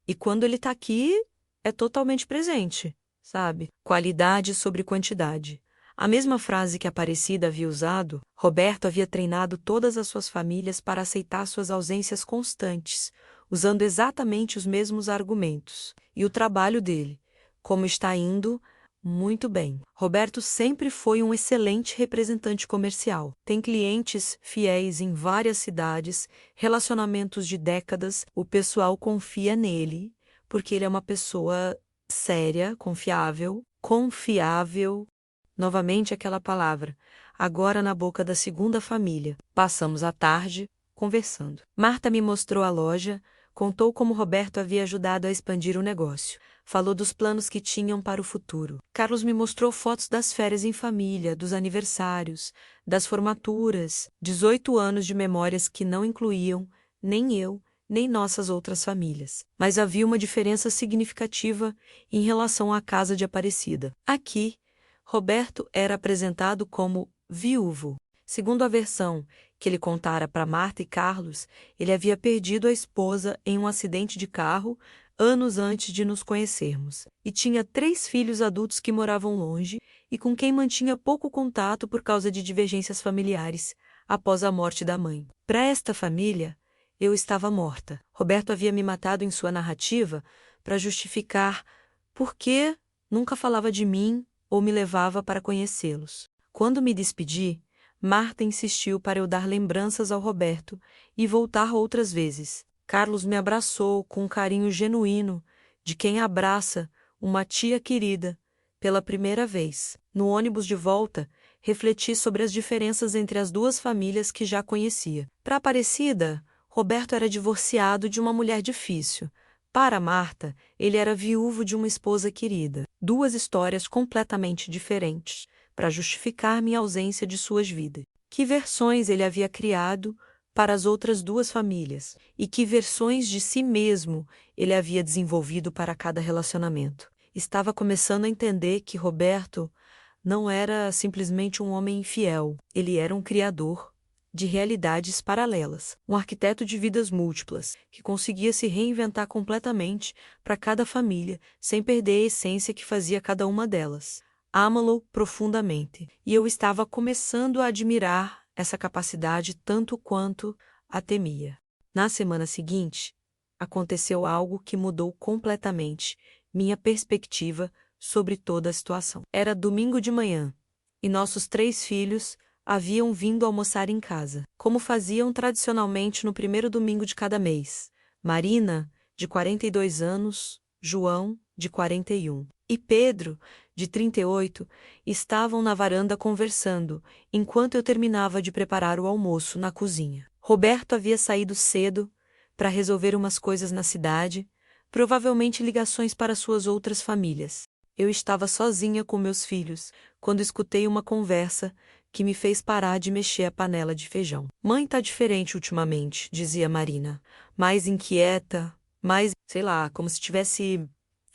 E quando ele está aqui, é totalmente presente, sabe? Qualidade sobre quantidade. A mesma frase que Aparecida havia usado, Roberto havia treinado todas as suas famílias para aceitar suas ausências constantes, usando exatamente os mesmos argumentos. E o trabalho dele, como está indo, muito bem. Roberto sempre foi um excelente representante comercial. Tem clientes fiéis em várias cidades, relacionamentos de décadas, o pessoal confia nele, porque ele é uma pessoa séria, confiável. Novamente aquela palavra, agora na boca da segunda família. Passamos a tarde conversando. Marta me mostrou a loja, contou como Roberto havia ajudado a expandir o negócio. Falou dos planos que tinham para o futuro. Carlos me mostrou fotos das férias em família, dos aniversários, das formaturas, 18 anos de memórias que não incluíam nem eu, nem nossas outras famílias. Mas havia uma diferença significativa em relação à casa de Aparecida. Aqui, Roberto era apresentado como viúvo. Segundo a versão que ele contara para Marta e Carlos, ele havia perdido a esposa em um acidente de carro anos antes de nos conhecermos, e tinha 3 filhos adultos que moravam longe e com quem mantinha pouco contato por causa de divergências familiares após a morte da mãe. Para esta família, eu estava morta. Roberto havia me matado em sua narrativa para justificar por que nunca falava de mim ou me levava para conhecê-los. Quando me despedi, Marta insistiu para eu dar lembranças ao Roberto e voltar outras vezes. Carlos me abraçou com um carinho genuíno de quem abraça uma tia querida pela primeira vez. No ônibus de volta, refleti sobre as diferenças entre as duas famílias que já conhecia. Para Aparecida, Roberto era divorciado de uma mulher difícil. Para Marta, ele era viúvo de uma esposa querida. Duas histórias completamente diferentes, para justificar minha ausência de suas vidas. Que versões ele havia criado para as outras duas famílias e que versões de si mesmo ele havia desenvolvido para cada relacionamento. Estava começando a entender que Roberto não era simplesmente um homem infiel, ele era um criador de realidades paralelas, um arquiteto de vidas múltiplas, que conseguia se reinventar completamente para cada família, sem perder a essência que fazia cada uma delas. Amo-lo profundamente, e eu estava começando a admirar essa capacidade tanto quanto a temia. Na semana seguinte, aconteceu algo que mudou completamente minha perspectiva sobre toda a situação. Era domingo de manhã, e nossos 3 filhos haviam vindo almoçar em casa, como faziam tradicionalmente no primeiro domingo de cada mês. Marina, de 42 anos, João, de 41, e Pedro, de 38, estavam na varanda conversando, enquanto eu terminava de preparar o almoço na cozinha. Roberto havia saído cedo para resolver umas coisas na cidade, provavelmente ligações para suas outras famílias. Eu estava sozinha com meus filhos, quando escutei uma conversa que me fez parar de mexer a panela de feijão. Mãe tá diferente ultimamente, dizia Marina. Mais inquieta, mais, sei lá, como se estivesse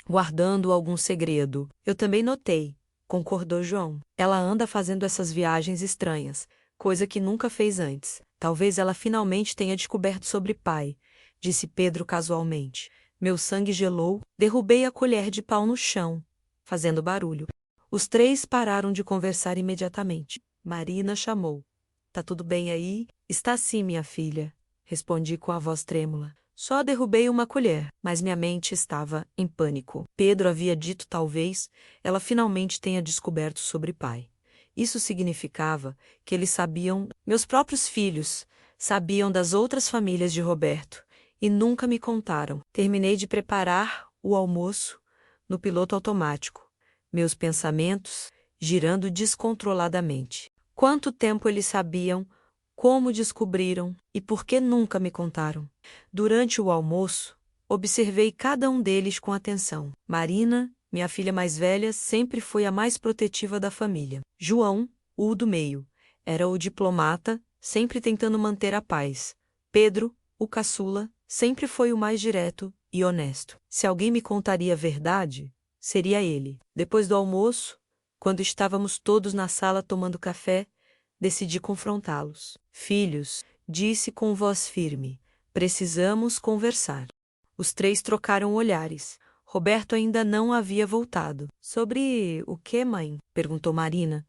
guardando algum segredo. Eu também notei, concordou João. Ela anda fazendo essas viagens estranhas, coisa que nunca fez antes. Talvez ela finalmente tenha descoberto sobre pai, disse Pedro casualmente. Meu sangue gelou, derrubei a colher de pau no chão, fazendo barulho. Os 3 pararam de conversar imediatamente. Marina chamou. Tá tudo bem aí? Está sim, minha filha, respondi com a voz trêmula. Só derrubei uma colher, mas minha mente estava em pânico. Pedro havia dito talvez ela finalmente tenha descoberto sobre pai. Isso significava que eles sabiam, meus próprios filhos, sabiam das outras famílias de Roberto e nunca me contaram. Terminei de preparar o almoço no piloto automático, meus pensamentos girando descontroladamente. Quanto tempo eles sabiam, como descobriram e por que nunca me contaram? Durante o almoço, observei cada um deles com atenção. Marina, minha filha mais velha, sempre foi a mais protetiva da família. João, o do meio, era o diplomata, sempre tentando manter a paz. Pedro, o caçula, sempre foi o mais direto e honesto. Se alguém me contaria a verdade, seria ele. Depois do almoço, quando estávamos todos na sala tomando café, decidi confrontá-los. Filhos, disse com voz firme, precisamos conversar. Os 3 trocaram olhares. Roberto ainda não havia voltado. Sobre o que, mãe? Perguntou Marina,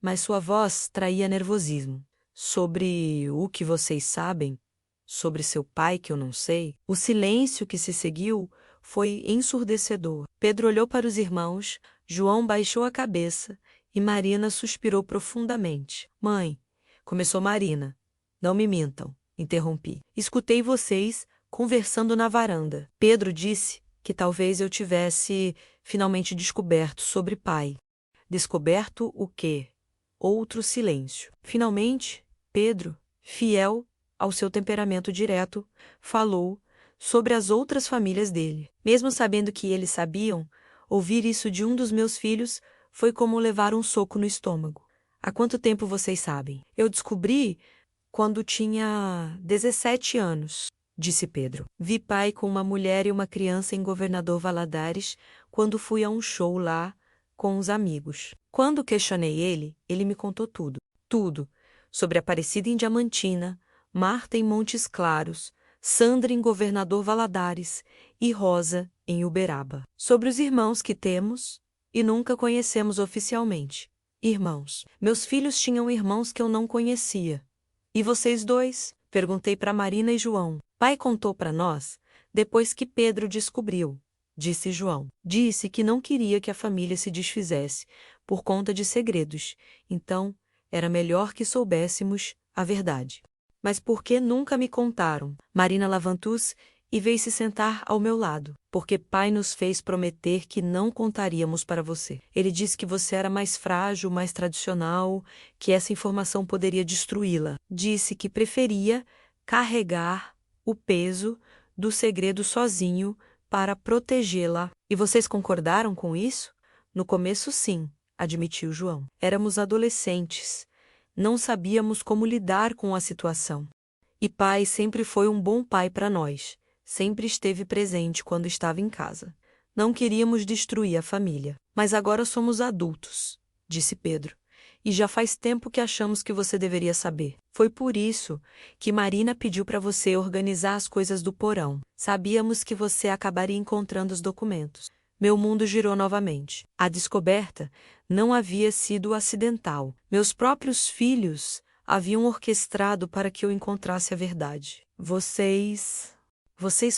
mas sua voz traía nervosismo. Sobre o que vocês sabem? Sobre seu pai que eu não sei? O silêncio que se seguiu foi ensurdecedor. Pedro olhou para os irmãos, João baixou a cabeça e Marina suspirou profundamente. Mãe, começou Marina. Não me mintam, interrompi. Escutei vocês conversando na varanda. Pedro disse que talvez eu tivesse finalmente descoberto sobre pai. Descoberto o quê? Outro silêncio. Finalmente, Pedro, fiel ao seu temperamento direto, falou sobre as outras famílias dele. Mesmo sabendo que eles sabiam, ouvir isso de um dos meus filhos foi como levar um soco no estômago. Há quanto tempo vocês sabem? Eu descobri quando tinha 17 anos, disse Pedro. Vi pai com uma mulher e uma criança em Governador Valadares quando fui a um show lá com os amigos. Quando questionei ele, ele me contou tudo. Tudo. Sobre Aparecida em Diamantina, Marta em Montes Claros, Sandra em Governador Valadares e Rosa em Uberaba. Sobre os irmãos que temos e nunca conhecemos oficialmente. Irmãos. Meus filhos tinham irmãos que eu não conhecia. E vocês dois? Perguntei para Marina e João. Pai contou para nós, depois que Pedro descobriu, disse João. Disse que não queria que a família se desfizesse, por conta de segredos. Então, era melhor que soubéssemos a verdade. Mas por que nunca me contaram? Marina levantou-se e veio se sentar ao meu lado, porque pai nos fez prometer que não contaríamos para você. Ele disse que você era mais frágil, mais tradicional, que essa informação poderia destruí-la. Disse que preferia carregar o peso do segredo sozinho para protegê-la. E vocês concordaram com isso? No começo, sim, admitiu João. Éramos adolescentes. Não sabíamos como lidar com a situação. E pai sempre foi um bom pai para nós. Sempre esteve presente quando estava em casa. Não queríamos destruir a família. Mas agora somos adultos, disse Pedro. E já faz tempo que achamos que você deveria saber. Foi por isso que Marina pediu para você organizar as coisas do porão. Sabíamos que você acabaria encontrando os documentos. Meu mundo girou novamente. A descoberta não havia sido acidental. Meus próprios filhos haviam orquestrado para que eu encontrasse a verdade. Vocês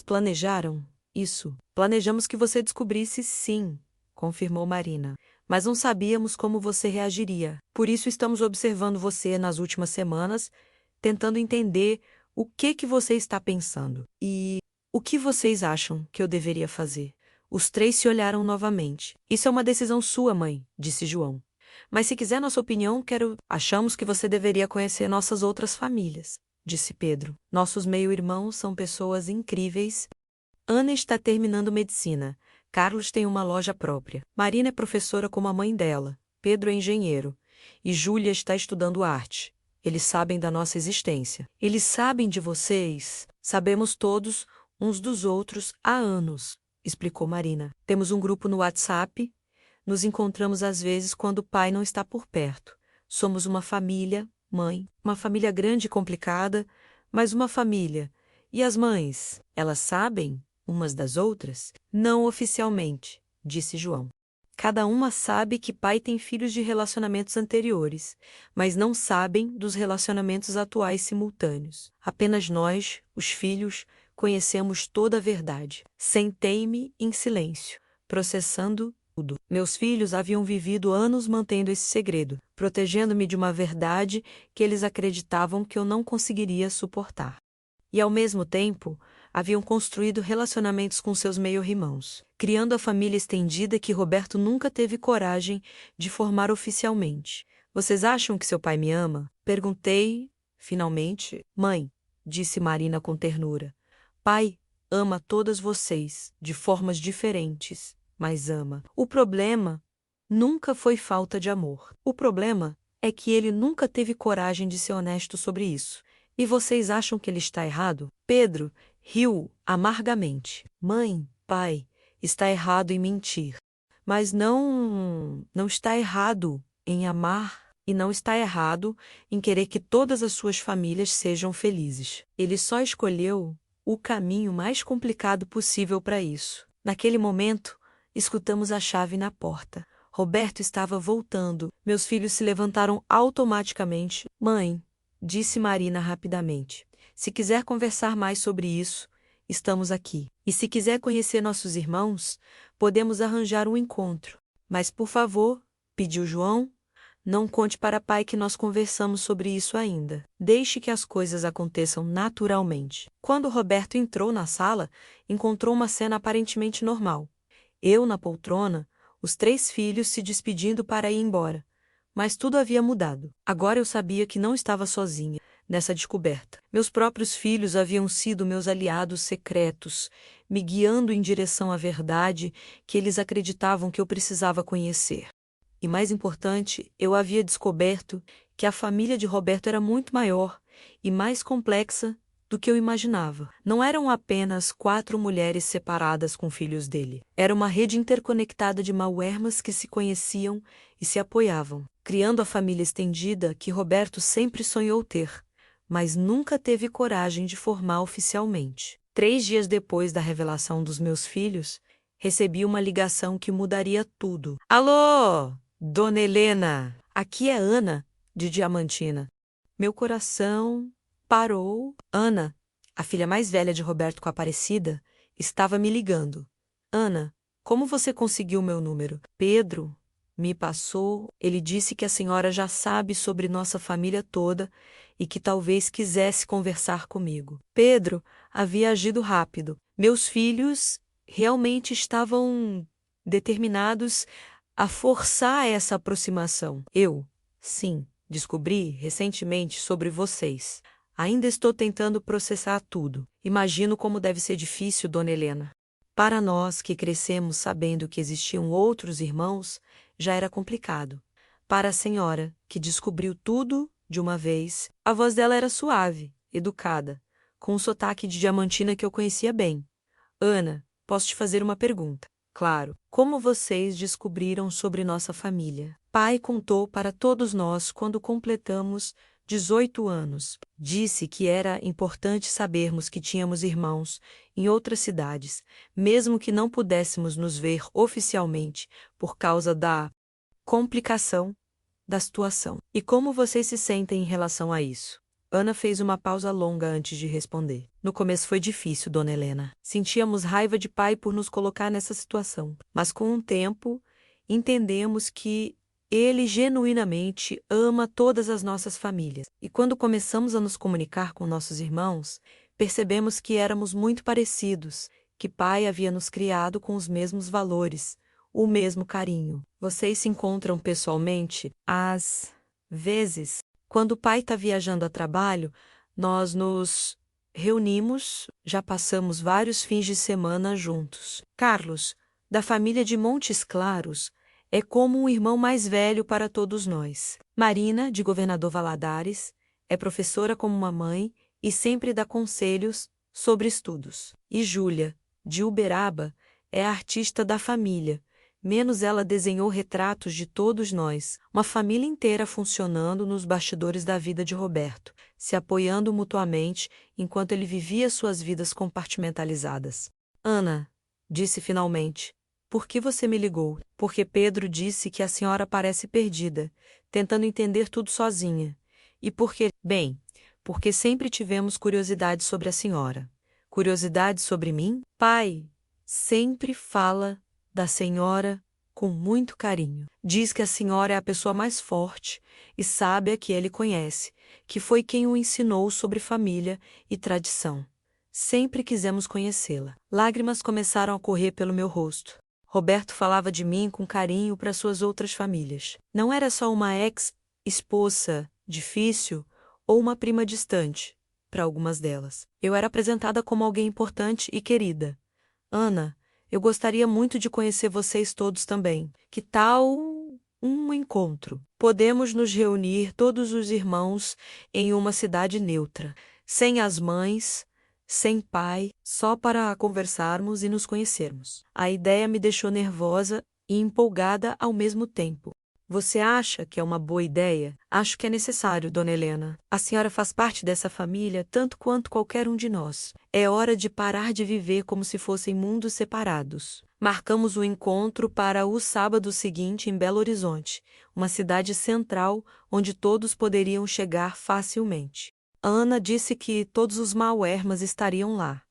planejaram isso? Planejamos que você descobrisse, sim, confirmou Marina. Mas não sabíamos como você reagiria. Por isso estamos observando você nas últimas semanas, tentando entender o que você está pensando. E o que vocês acham que eu deveria fazer? Os três se olharam novamente. Isso é uma decisão sua, mãe, disse João. Mas se quiser nossa opinião, achamos que você deveria conhecer nossas outras famílias, disse Pedro. Nossos meio-irmãos são pessoas incríveis. Ana está terminando medicina. Carlos tem uma loja própria. Marina é professora como a mãe dela. Pedro é engenheiro. E Júlia está estudando arte. Eles sabem da nossa existência. Eles sabem de vocês. Sabemos todos uns dos outros há anos, explicou Marina. Temos um grupo no WhatsApp. Nos encontramos às vezes quando o pai não está por perto. Somos uma família, mãe. Uma família grande e complicada, mas uma família. E as mães, elas sabem umas das outras? Não oficialmente, disse João. Cada uma sabe que pai tem filhos de relacionamentos anteriores, mas não sabem dos relacionamentos atuais simultâneos. Apenas nós, os filhos, conhecemos toda a verdade. Sentei-me em silêncio, processando tudo. Meus filhos haviam vivido anos mantendo esse segredo, protegendo-me de uma verdade que eles acreditavam que eu não conseguiria suportar. E, ao mesmo tempo, haviam construído relacionamentos com seus meio-irmãos, criando a família estendida que Roberto nunca teve coragem de formar oficialmente. Vocês acham que seu pai me ama? Perguntei, finalmente. Mãe, disse Marina com ternura. Pai ama todas vocês, de formas diferentes, mas ama. O problema nunca foi falta de amor. O problema é que ele nunca teve coragem de ser honesto sobre isso. E vocês acham que ele está errado? Pedro riu amargamente. Mãe, pai, está errado em mentir. Mas não está errado em amar e não está errado em querer que todas as suas famílias sejam felizes. Ele só escolheu o caminho mais complicado possível para isso. Naquele momento, escutamos a chave na porta. Roberto estava voltando. Meus filhos se levantaram automaticamente. Mãe, disse Marina rapidamente. Se quiser conversar mais sobre isso, estamos aqui. E se quiser conhecer nossos irmãos, podemos arranjar um encontro. Mas, por favor, pediu João, não conte para pai que nós conversamos sobre isso ainda. Deixe que as coisas aconteçam naturalmente. Quando Roberto entrou na sala, encontrou uma cena aparentemente normal. Eu na poltrona, os três filhos se despedindo para ir embora. Mas tudo havia mudado. Agora eu sabia que não estava sozinha nessa descoberta. Meus próprios filhos haviam sido meus aliados secretos, me guiando em direção à verdade que eles acreditavam que eu precisava conhecer. E mais importante, eu havia descoberto que a família de Roberto era muito maior e mais complexa do que eu imaginava. Não eram apenas 4 mulheres separadas com filhos dele. Era uma rede interconectada de Mauermas que se conheciam e se apoiavam, criando a família estendida que Roberto sempre sonhou ter, mas nunca teve coragem de formar oficialmente. 3 dias depois da revelação dos meus filhos, recebi uma ligação que mudaria tudo. Alô, Dona Helena! Aqui é Ana, de Diamantina. Meu coração parou. Ana, a filha mais velha de Roberto com a Aparecida, estava me ligando. Ana, como você conseguiu meu número? Pedro me passou. Ele disse que a senhora já sabe sobre nossa família toda e que talvez quisesse conversar comigo. Pedro havia agido rápido. Meus filhos realmente estavam determinados a forçar essa aproximação. Sim, descobri recentemente sobre vocês. Ainda estou tentando processar tudo. Imagino como deve ser difícil, Dona Helena. Para nós que crescemos sabendo que existiam outros irmãos, já era complicado. Para a senhora, que descobriu tudo de uma vez, a voz dela era suave, educada, com um sotaque de Diamantina que eu conhecia bem. Ana, posso te fazer uma pergunta? Claro. Como vocês descobriram sobre nossa família? Pai contou para todos nós quando completamos 18 anos. Disse que era importante sabermos que tínhamos irmãos em outras cidades, mesmo que não pudéssemos nos ver oficialmente por causa da complicação da situação. E como vocês se sentem em relação a isso? Ana fez uma pausa longa antes de responder. No começo foi difícil, Dona Helena. Sentíamos raiva de pai por nos colocar nessa situação. Mas com o tempo, entendemos que ele genuinamente ama todas as nossas famílias. E quando começamos a nos comunicar com nossos irmãos, percebemos que éramos muito parecidos, que pai havia nos criado com os mesmos valores, o mesmo carinho. Vocês se encontram pessoalmente? Às vezes. Quando o pai está viajando a trabalho, nós nos reunimos, já passamos vários fins de semana juntos. Carlos, da família de Montes Claros, é como um irmão mais velho para todos nós. Marina, de Governador Valadares, é professora como uma mãe e sempre dá conselhos sobre estudos. E Júlia, de Uberaba, é a artista da família. Menos ela desenhou retratos de todos nós, uma família inteira funcionando nos bastidores da vida de Roberto, se apoiando mutuamente enquanto ele vivia suas vidas compartimentalizadas. Ana, disse finalmente, por que você me ligou? Porque Pedro disse que a senhora parece perdida, tentando entender tudo sozinha. E porque sempre tivemos curiosidade sobre a senhora. Curiosidade sobre mim? Pai sempre fala da senhora com muito carinho. Diz que a senhora é a pessoa mais forte e sábia que ele conhece, que foi quem o ensinou sobre família e tradição. Sempre quisemos conhecê-la. Lágrimas começaram a correr pelo meu rosto. Roberto falava de mim com carinho para suas outras famílias. Não era só uma ex-esposa difícil ou uma prima distante, para algumas delas. Eu era apresentada como alguém importante e querida. Ana, eu gostaria muito de conhecer vocês todos também. Que tal um encontro? Podemos nos reunir todos os irmãos em uma cidade neutra, sem as mães, sem pai, só para conversarmos e nos conhecermos. A ideia me deixou nervosa e empolgada ao mesmo tempo. Você acha que é uma boa ideia? Acho que é necessário, Dona Helena. A senhora faz parte dessa família tanto quanto qualquer um de nós. É hora de parar de viver como se fossem mundos separados. Marcamos o encontro para o sábado seguinte em Belo Horizonte, uma cidade central onde todos poderiam chegar facilmente. Ana disse que todos os Mauermas estariam lá.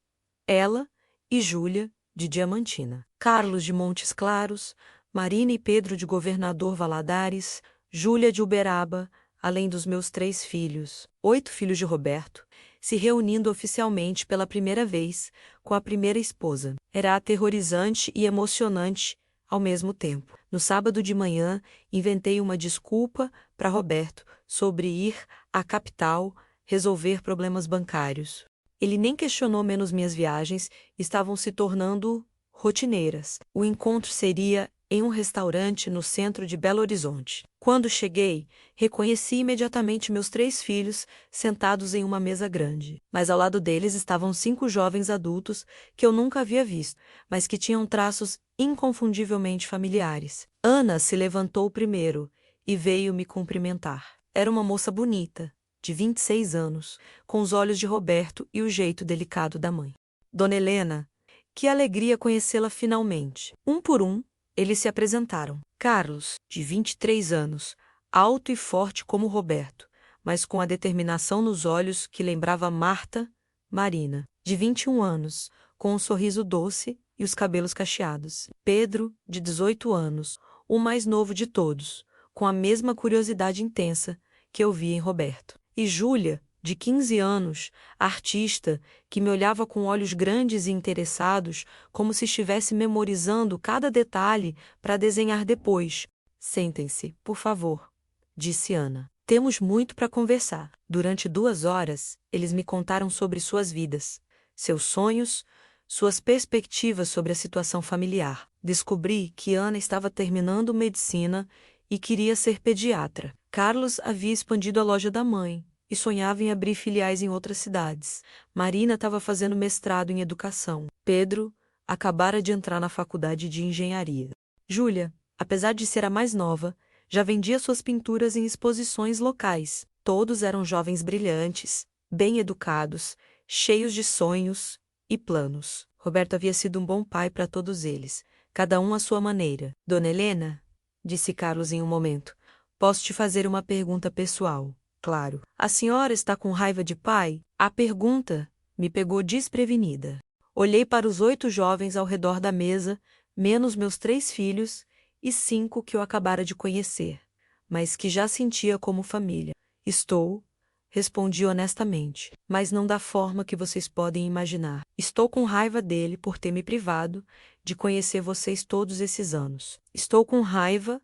Ela e Júlia, de Diamantina. Carlos, de Montes Claros, Marina e Pedro de Governador Valadares, Júlia de Uberaba, além dos meus 3 filhos, 8 filhos de Roberto, se reunindo oficialmente pela primeira vez com a primeira esposa. Era aterrorizante e emocionante ao mesmo tempo. No sábado de manhã, inventei uma desculpa para Roberto sobre ir à capital resolver problemas bancários. Ele nem questionou menos minhas viagens, estavam se tornando rotineiras. O encontro seria em um restaurante no centro de Belo Horizonte. Quando cheguei, reconheci imediatamente meus 3 filhos sentados em uma mesa grande. Mas ao lado deles estavam 5 jovens adultos que eu nunca havia visto, mas que tinham traços inconfundivelmente familiares. Ana se levantou primeiro e veio me cumprimentar. Era uma moça bonita, de 26 anos, com os olhos de Roberto e o jeito delicado da mãe. Dona Helena, Que alegria conhecê-la finalmente. Um por um, eles se apresentaram. Carlos, de 23 anos, alto e forte como Roberto, mas com a determinação nos olhos que lembrava Marta, Marina, de 21 anos, com um sorriso doce e os cabelos cacheados. Pedro, de 18 anos, o mais novo de todos, com a mesma curiosidade intensa que eu via em Roberto. E Júlia, de 15 anos, artista, que me olhava com olhos grandes e interessados, como se estivesse memorizando cada detalhe para desenhar depois. Sentem-se, por favor, disse Ana. Temos muito para conversar. Durante 2 horas, eles me contaram sobre suas vidas, seus sonhos, suas perspectivas sobre a situação familiar. Descobri que Ana estava terminando medicina e queria ser pediatra. Carlos havia expandido a loja da mãe e sonhava em abrir filiais em outras cidades. Marina estava fazendo mestrado em educação. Pedro acabara de entrar na faculdade de engenharia. Júlia, apesar de ser a mais nova, já vendia suas pinturas em exposições locais. Todos eram jovens brilhantes, bem educados, cheios de sonhos e planos. Roberto havia sido um bom pai para todos eles, cada um à sua maneira. Dona Helena, disse Carlos em um momento, posso te fazer uma pergunta pessoal. Claro. A senhora está com raiva de pai? A pergunta me pegou desprevenida. Olhei para os 8 jovens ao redor da mesa, menos meus 3 filhos e 5 que eu acabara de conhecer, mas que já sentia como família. Estou, respondi honestamente, mas não da forma que vocês podem imaginar. Estou com raiva dele por ter me privado de conhecer vocês todos esses anos. Estou com raiva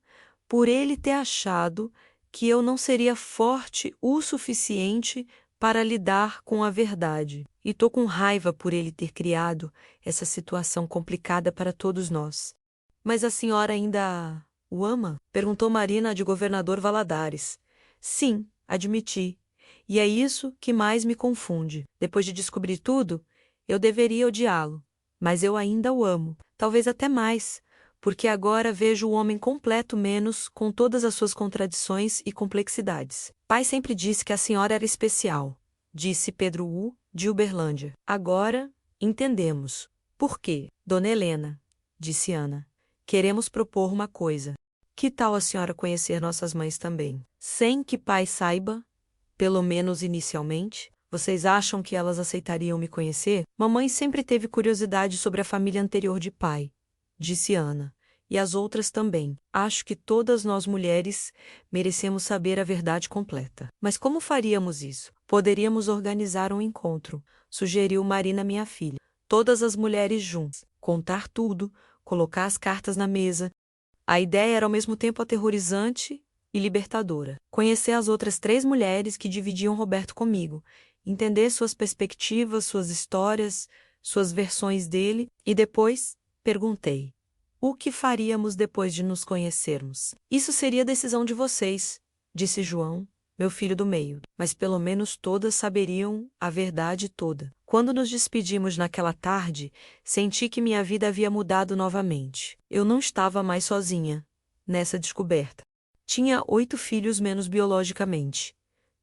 por ele ter achado que eu não seria forte o suficiente para lidar com a verdade. E tô com raiva por ele ter criado essa situação complicada para todos nós. Mas a senhora ainda o ama? Perguntou Marina de Governador Valadares. Sim, admiti. E é isso que mais me confunde. Depois de descobrir tudo, eu deveria odiá-lo. Mas eu ainda o amo. Talvez até mais, porque agora vejo o homem completo menos, com todas as suas contradições e complexidades. Pai sempre disse que a senhora era especial, disse Pedro U, de Uberlândia. Agora, entendemos. Por quê? Dona Helena, disse Ana, queremos propor uma coisa. Que tal a senhora conhecer nossas mães também? Sem que pai saiba, pelo menos inicialmente? Vocês acham que elas aceitariam me conhecer? Mamãe sempre teve curiosidade sobre a família anterior de pai, disse Ana, e as outras também. Acho que todas nós mulheres merecemos saber a verdade completa. Mas como faríamos isso? Poderíamos organizar um encontro, sugeriu Marina, minha filha. Todas as mulheres juntas, contar tudo, colocar as cartas na mesa. A ideia era ao mesmo tempo aterrorizante e libertadora. Conhecer as outras 3 mulheres que dividiam Roberto comigo, entender suas perspectivas, suas histórias, suas versões dele, e depois perguntei: o que faríamos depois de nos conhecermos? Isso seria decisão de vocês, disse João, meu filho do meio, mas pelo menos todas saberiam a verdade toda. Quando nos despedimos naquela tarde, senti que minha vida havia mudado novamente. Eu não estava mais sozinha nessa descoberta. Tinha 8 filhos menos biologicamente,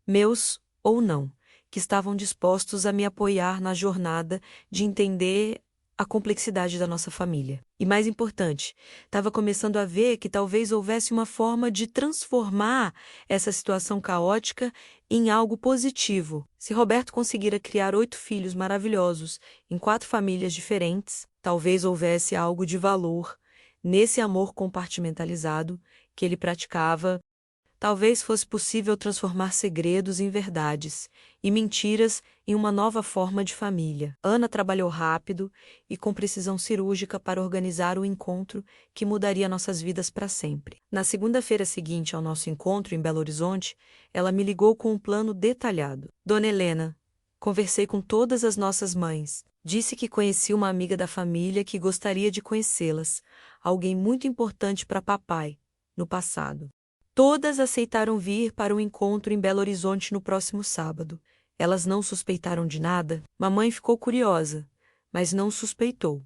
meus ou não, que estavam dispostos a me apoiar na jornada de entender a complexidade da nossa família. E mais importante, estava começando a ver que talvez houvesse uma forma de transformar essa situação caótica em algo positivo. Se Roberto conseguira criar 8 filhos maravilhosos em 4 famílias diferentes, talvez houvesse algo de valor nesse amor compartimentalizado que ele praticava. Talvez fosse possível transformar segredos em verdades e mentiras em uma nova forma de família. Ana trabalhou rápido e com precisão cirúrgica para organizar o encontro que mudaria nossas vidas para sempre. Na segunda-feira seguinte ao nosso encontro em Belo Horizonte, ela me ligou com um plano detalhado. Dona Helena, conversei com todas as nossas mães. Disse que conhecia uma amiga da família que gostaria de conhecê-las, alguém muito importante para papai, no passado. Todas aceitaram vir para o encontro em Belo Horizonte no próximo sábado. Elas não suspeitaram de nada. Mamãe ficou curiosa, mas não suspeitou.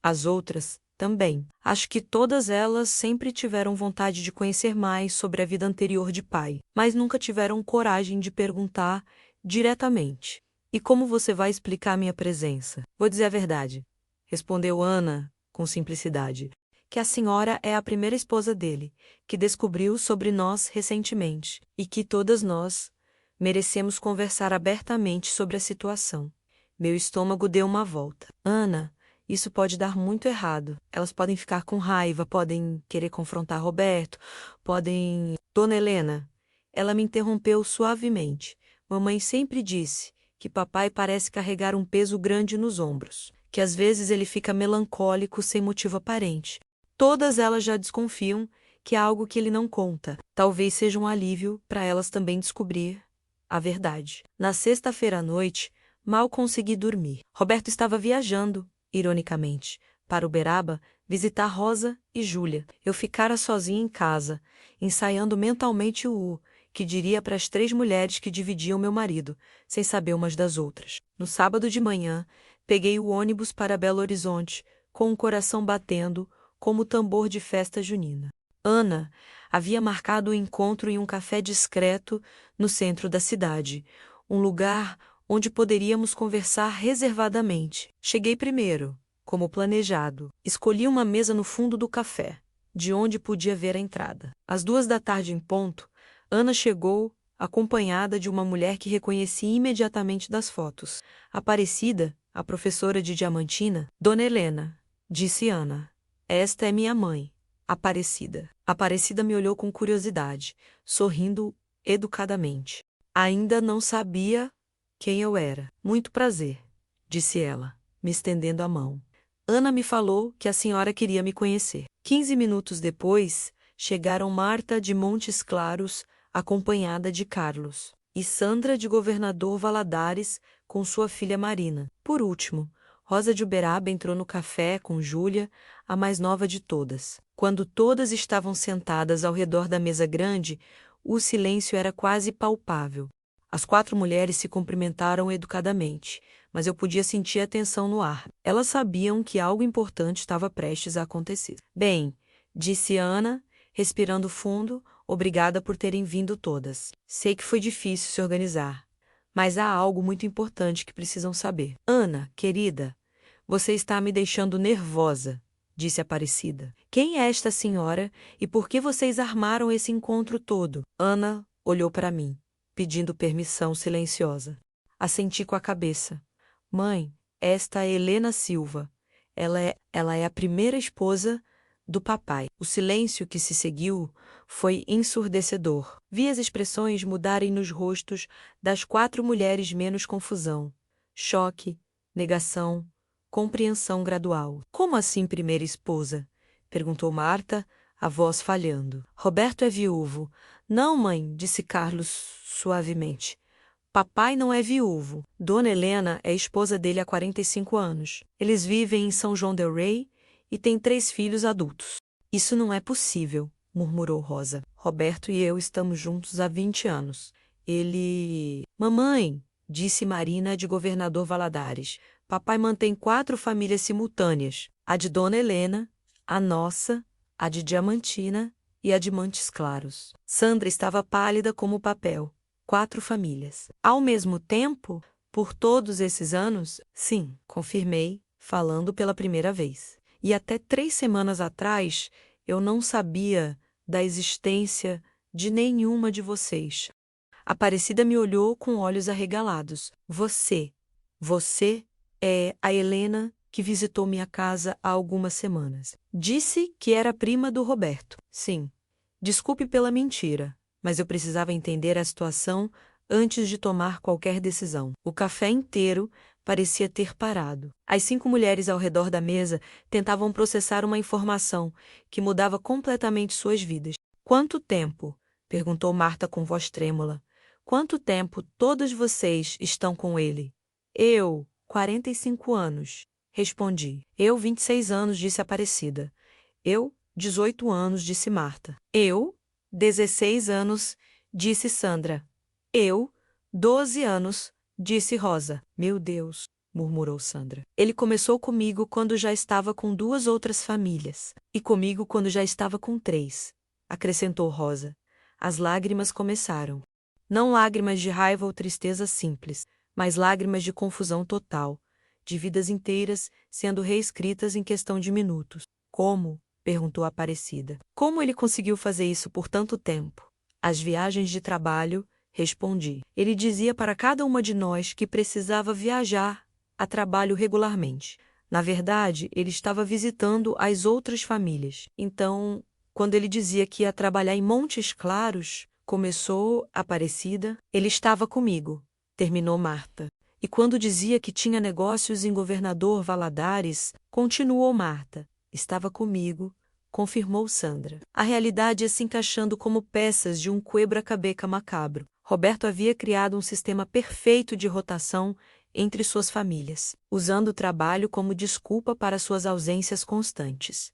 As outras também. Acho que todas elas sempre tiveram vontade de conhecer mais sobre a vida anterior de pai, mas nunca tiveram coragem de perguntar diretamente. E como você vai explicar minha presença? Vou dizer a verdade. respondeu Ana, com simplicidade. Que a senhora é a primeira esposa dele, que descobriu sobre nós recentemente, e que todas nós merecemos conversar abertamente sobre a situação. Meu estômago deu uma volta. Ana, isso pode dar muito errado. Elas podem ficar com raiva, podem querer confrontar Roberto, podem... Dona Helena, ela me interrompeu suavemente. Mamãe sempre disse que papai parece carregar um peso grande nos ombros, que às vezes ele fica melancólico sem motivo aparente. Todas elas já desconfiam que há algo que ele não conta. Talvez seja um alívio para elas também descobrir a verdade. Na sexta-feira à noite, mal consegui dormir. Roberto estava viajando, ironicamente, para Uberaba visitar Rosa e Júlia. Eu ficara sozinha em casa, ensaiando mentalmente o que diria para as 3 mulheres que dividiam meu marido, sem saber umas das outras. No sábado de manhã, peguei o ônibus para Belo Horizonte, com o coração batendo como tambor de festa junina. Ana havia marcado o encontro em um café discreto no centro da cidade, um lugar onde poderíamos conversar reservadamente. Cheguei primeiro, como planejado. Escolhi uma mesa no fundo do café, de onde podia ver a entrada. Às 14h em ponto, Ana chegou, acompanhada de uma mulher que reconheci imediatamente das fotos. Aparecida, a professora de Diamantina, Dona Helena, disse Ana. Esta é minha mãe, Aparecida. Aparecida me olhou com curiosidade, sorrindo educadamente. Ainda não sabia quem eu era. Muito prazer, disse ela, me estendendo a mão. Ana me falou que a senhora queria me conhecer. 15 minutos depois, chegaram Marta de Montes Claros, acompanhada de Carlos, e Sandra de Governador Valadares, com sua filha Marina. Por último, Rosa de Uberaba entrou no café com Júlia, a mais nova de todas. Quando todas estavam sentadas ao redor da mesa grande, o silêncio era quase palpável. As 4 mulheres se cumprimentaram educadamente, mas eu podia sentir a tensão no ar. Elas sabiam que algo importante estava prestes a acontecer. Bem, disse Ana, respirando fundo, obrigada por terem vindo todas. Sei que foi difícil se organizar, mas há algo muito importante que precisam saber. Ana, querida, você está me deixando nervosa, disse Aparecida. Quem é esta senhora e por que vocês armaram esse encontro todo? Ana olhou para mim, pedindo permissão silenciosa. Assenti com a cabeça. Mãe, esta é Helena Silva. Ela é a primeira esposa do papai. O silêncio que se seguiu foi ensurdecedor. Vi as expressões mudarem nos rostos das 4 mulheres menos confusão. Choque, negação, compreensão gradual. Como assim primeira esposa? Perguntou Marta, a voz falhando. Roberto é viúvo. Não, mãe, disse Carlos suavemente. Papai não é viúvo. Dona Helena é esposa dele há 45 anos. Eles vivem em São João del Rei e têm 3 filhos adultos. Isso não é possível, murmurou Rosa. Roberto e eu estamos juntos há 20 anos. Ele... Mamãe, disse Marina de Governador Valadares. Papai mantém 4 famílias simultâneas. A de Dona Helena, a nossa, a de Diamantina e a de Montes Claros. Sandra estava pálida como o papel. 4 famílias. Ao mesmo tempo, por todos esses anos? Sim, confirmei, falando pela primeira vez. E até 3 semanas atrás, eu não sabia da existência de nenhuma de vocês. Aparecida me olhou com olhos arregalados. Você é a Helena que visitou minha casa há algumas semanas. Disse que era prima do Roberto. Sim. Desculpe pela mentira, mas eu precisava entender a situação antes de tomar qualquer decisão. O café inteiro parecia ter parado. As 5 mulheres ao redor da mesa tentavam processar uma informação que mudava completamente suas vidas. Quanto tempo? Perguntou Marta com voz trêmula. Quanto tempo todas vocês estão com ele? Eu, 45 anos, respondi. Eu, 26 anos, disse Aparecida. Eu, 18 anos, disse Marta. Eu, 16 anos, disse Sandra. Eu, 12 anos, disse Rosa. Meu Deus, murmurou Sandra. Ele começou comigo quando já estava com 2 outras famílias. E comigo quando já estava com 3, acrescentou Rosa. As lágrimas começaram. Não lágrimas de raiva ou tristeza simples, mas lágrimas de confusão total, de vidas inteiras sendo reescritas em questão de minutos. Como? Perguntou Aparecida. Como ele conseguiu fazer isso por tanto tempo? As viagens de trabalho, respondi. Ele dizia para cada uma de nós que precisava viajar a trabalho regularmente. Na verdade, ele estava visitando as outras famílias. Então, quando ele dizia que ia trabalhar em Montes Claros, começou Aparecida, ele estava comigo, terminou Marta. E quando dizia que tinha negócios em Governador Valadares, continuou Marta. Estava comigo, confirmou Sandra. A realidade ia se encaixando como peças de um quebra-cabeça macabro. Roberto havia criado um sistema perfeito de rotação entre suas famílias, usando o trabalho como desculpa para suas ausências constantes.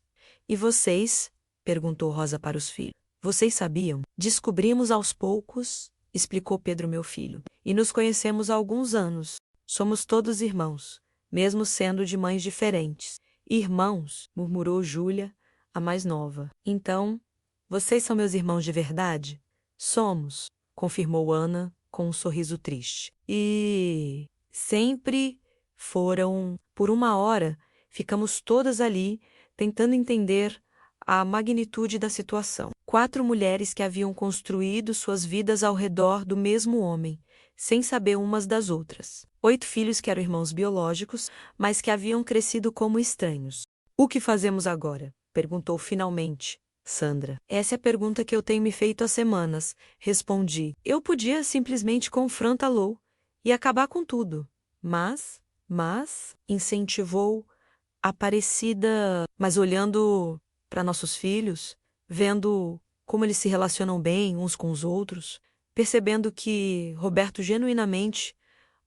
E vocês? Perguntou Rosa para os filhos. Vocês sabiam? Descobrimos aos poucos, explicou Pedro, meu filho. E nos conhecemos há alguns anos. Somos todos irmãos, mesmo sendo de mães diferentes. Irmãos, murmurou Júlia, a mais nova. Então, vocês são meus irmãos de verdade? Somos, confirmou Ana, com um sorriso triste. E sempre foram. Por uma hora, ficamos todas ali, tentando entender a magnitude da situação. 4 mulheres que haviam construído suas vidas ao redor do mesmo homem, sem saber umas das outras. 8 filhos que eram irmãos biológicos, mas que haviam crescido como estranhos. O que fazemos agora? Perguntou finalmente Sandra. Essa é a pergunta que eu tenho me feito há semanas, respondi. Eu podia simplesmente confrontá-lo e acabar com tudo. Mas, incentivou Aparecida, mas olhando para nossos filhos, vendo como eles se relacionam bem uns com os outros, percebendo que Roberto genuinamente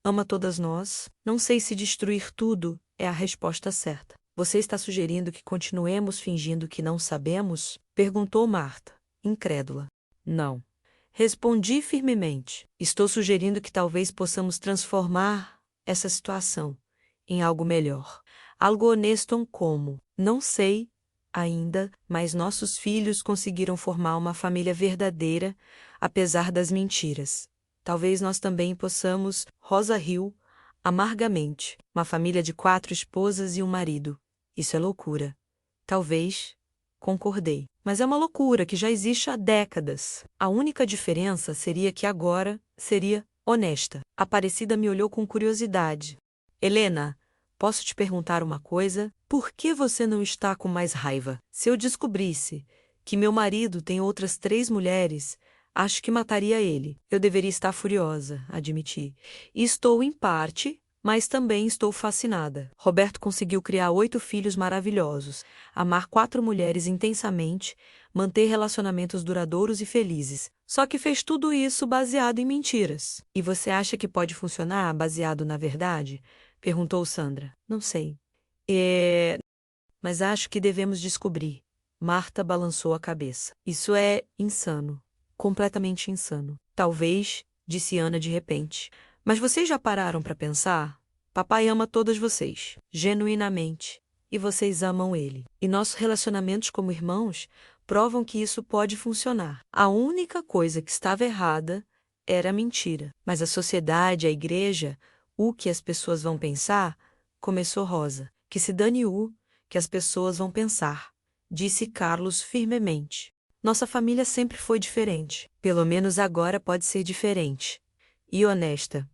ama todas nós, não sei se destruir tudo é a resposta certa. Você está sugerindo que continuemos fingindo que não sabemos? Perguntou Marta, incrédula. Não. Respondi firmemente. Estou sugerindo que talvez possamos transformar essa situação em algo melhor. Algo honesto como, não sei ainda, mas nossos filhos conseguiram formar uma família verdadeira, apesar das mentiras. Talvez nós também possamos, Rosa riu amargamente, uma família de 4 esposas e um marido. Isso é loucura. Talvez, concordei. Mas é uma loucura que já existe há décadas. A única diferença seria que agora seria honesta. Aparecida me olhou com curiosidade. Helena, posso te perguntar uma coisa? Por que você não está com mais raiva? Se eu descobrisse que meu marido tem outras 3 mulheres, acho que mataria ele. Eu deveria estar furiosa, admiti. E estou em parte, mas também estou fascinada. Roberto conseguiu criar 8 filhos maravilhosos, amar 4 mulheres intensamente, manter relacionamentos duradouros e felizes. Só que fez tudo isso baseado em mentiras. E você acha que pode funcionar baseado na verdade? Perguntou Sandra. Não sei. Mas acho que devemos descobrir. Marta balançou a cabeça. Isso é insano. Completamente insano. Talvez, disse Ana de repente. Mas vocês já pararam para pensar? Papai ama todas vocês, genuinamente. E vocês amam ele. E nossos relacionamentos como irmãos provam que isso pode funcionar. A única coisa que estava errada era a mentira. Mas a sociedade, a igreja, o que as pessoas vão pensar, começou Rosa. Que se dane o que as pessoas vão pensar, disse Carlos firmemente. Nossa família sempre foi diferente. Pelo menos agora pode ser diferente. E honesta.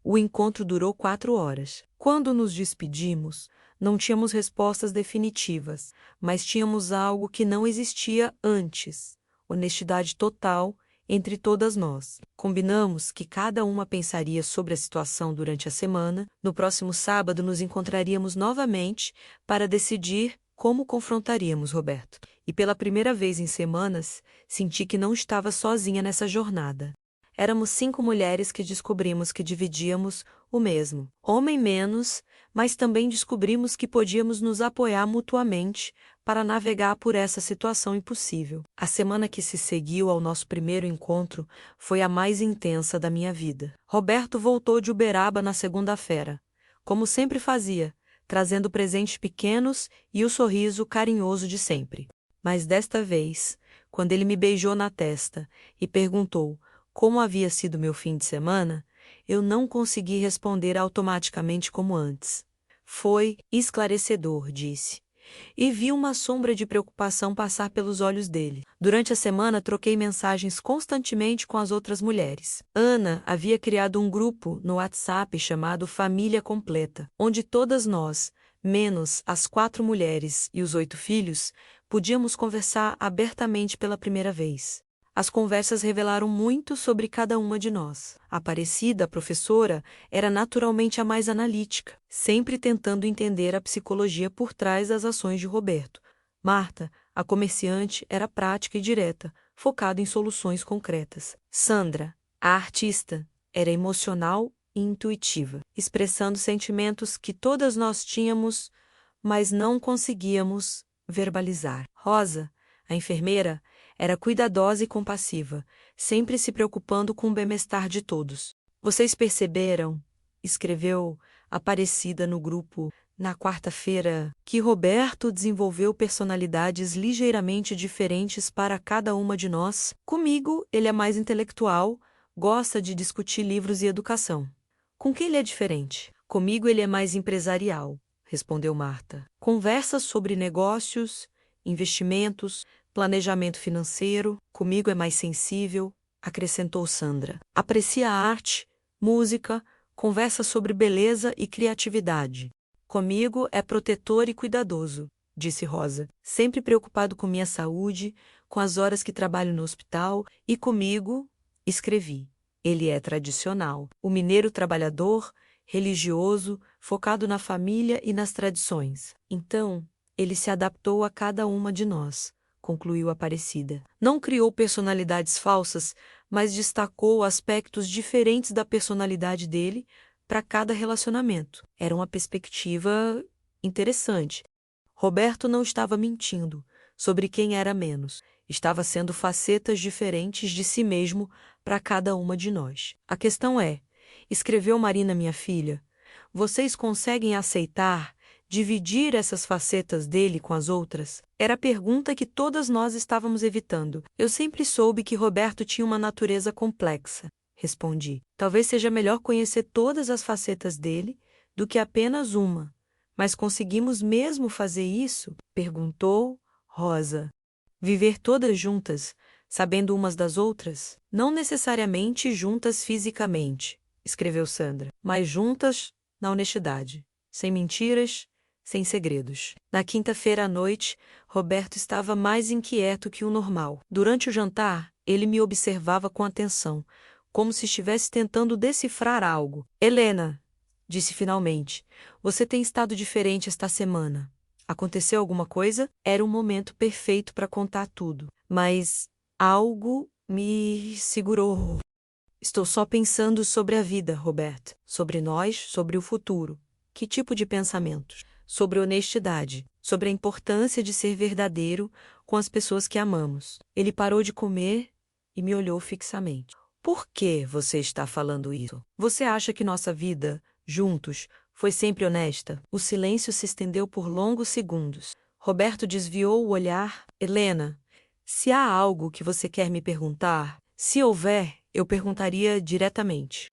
O encontro durou 4 horas. Quando nos despedimos, não tínhamos respostas definitivas, mas tínhamos algo que não existia antes: honestidade total entre todas nós. Combinamos que cada uma pensaria sobre a situação durante a semana. No próximo sábado nos encontraríamos novamente para decidir como confrontaríamos Roberto. E pela primeira vez em semanas, senti que não estava sozinha nessa jornada. Éramos 5 mulheres que descobrimos que dividíamos o mesmo. Homem menos, mas também descobrimos que podíamos nos apoiar mutuamente para navegar por essa situação impossível. A semana que se seguiu ao nosso primeiro encontro foi a mais intensa da minha vida. Roberto voltou de Uberaba na segunda-feira, como sempre fazia, trazendo presentes pequenos e o sorriso carinhoso de sempre. Mas desta vez, quando ele me beijou na testa e perguntou como havia sido meu fim de semana, eu não consegui responder automaticamente como antes. Foi esclarecedor, disse. E vi uma sombra de preocupação passar pelos olhos dele. Durante a semana, troquei mensagens constantemente com as outras mulheres. Ana havia criado um grupo no WhatsApp chamado Família Completa, onde todas nós, menos as 4 mulheres e os 8 filhos, podíamos conversar abertamente pela primeira vez. As conversas revelaram muito sobre cada uma de nós. A Aparecida, a professora, era naturalmente a mais analítica, sempre tentando entender a psicologia por trás das ações de Roberto. Marta, a comerciante, era prática e direta, focada em soluções concretas. Sandra, a artista, era emocional e intuitiva, expressando sentimentos que todas nós tínhamos, mas não conseguíamos verbalizar. Rosa, a enfermeira, era cuidadosa e compassiva, sempre se preocupando com o bem-estar de todos. Vocês perceberam, escreveu Aparecida no grupo, na quarta-feira, que Roberto desenvolveu personalidades ligeiramente diferentes para cada uma de nós? Comigo, ele é mais intelectual, gosta de discutir livros e educação. Com quem ele é diferente? Comigo, ele é mais empresarial, respondeu Marta. Conversa sobre negócios, investimentos, planejamento financeiro, comigo é mais sensível, acrescentou Sandra. Aprecia a arte, música, conversa sobre beleza e criatividade. Comigo é protetor e cuidadoso, disse Rosa, sempre preocupado com minha saúde, com as horas que trabalho no hospital, e comigo, escrevi. Ele é tradicional, o mineiro trabalhador, religioso, focado na família e nas tradições. Então, ele se adaptou a cada uma de nós, concluiu Aparecida. Não criou personalidades falsas, mas destacou aspectos diferentes da personalidade dele para cada relacionamento. Era uma perspectiva interessante. Roberto não estava mentindo sobre quem era menos. Estava sendo facetas diferentes de si mesmo para cada uma de nós. A questão é, escreveu Marina, minha filha, vocês conseguem aceitar dividir essas facetas dele com as outras? Era a pergunta que todas nós estávamos evitando. Eu sempre soube que Roberto tinha uma natureza complexa, respondi. Talvez seja melhor conhecer todas as facetas dele do que apenas uma. Mas conseguimos mesmo fazer isso? Perguntou Rosa. Viver todas juntas, sabendo umas das outras? Não necessariamente juntas fisicamente, escreveu Sandra, mas juntas na honestidade, sem mentiras, sem segredos. Na quinta-feira à noite, Roberto estava mais inquieto que o normal. Durante o jantar, ele me observava com atenção, como se estivesse tentando decifrar algo. Helena, disse finalmente, você tem estado diferente esta semana. Aconteceu alguma coisa? Era o momento perfeito para contar tudo. Mas algo me segurou. Estou só pensando sobre a vida, Roberto. Sobre nós, sobre o futuro. Que tipo de pensamentos? Sobre honestidade, sobre a importância de ser verdadeiro com as pessoas que amamos. Ele parou de comer e me olhou fixamente. Por que você está falando isso? Você acha que nossa vida, juntos, foi sempre honesta? O silêncio se estendeu por longos segundos. Roberto desviou o olhar. Helena, se há algo que você quer me perguntar, se houver, eu perguntaria diretamente.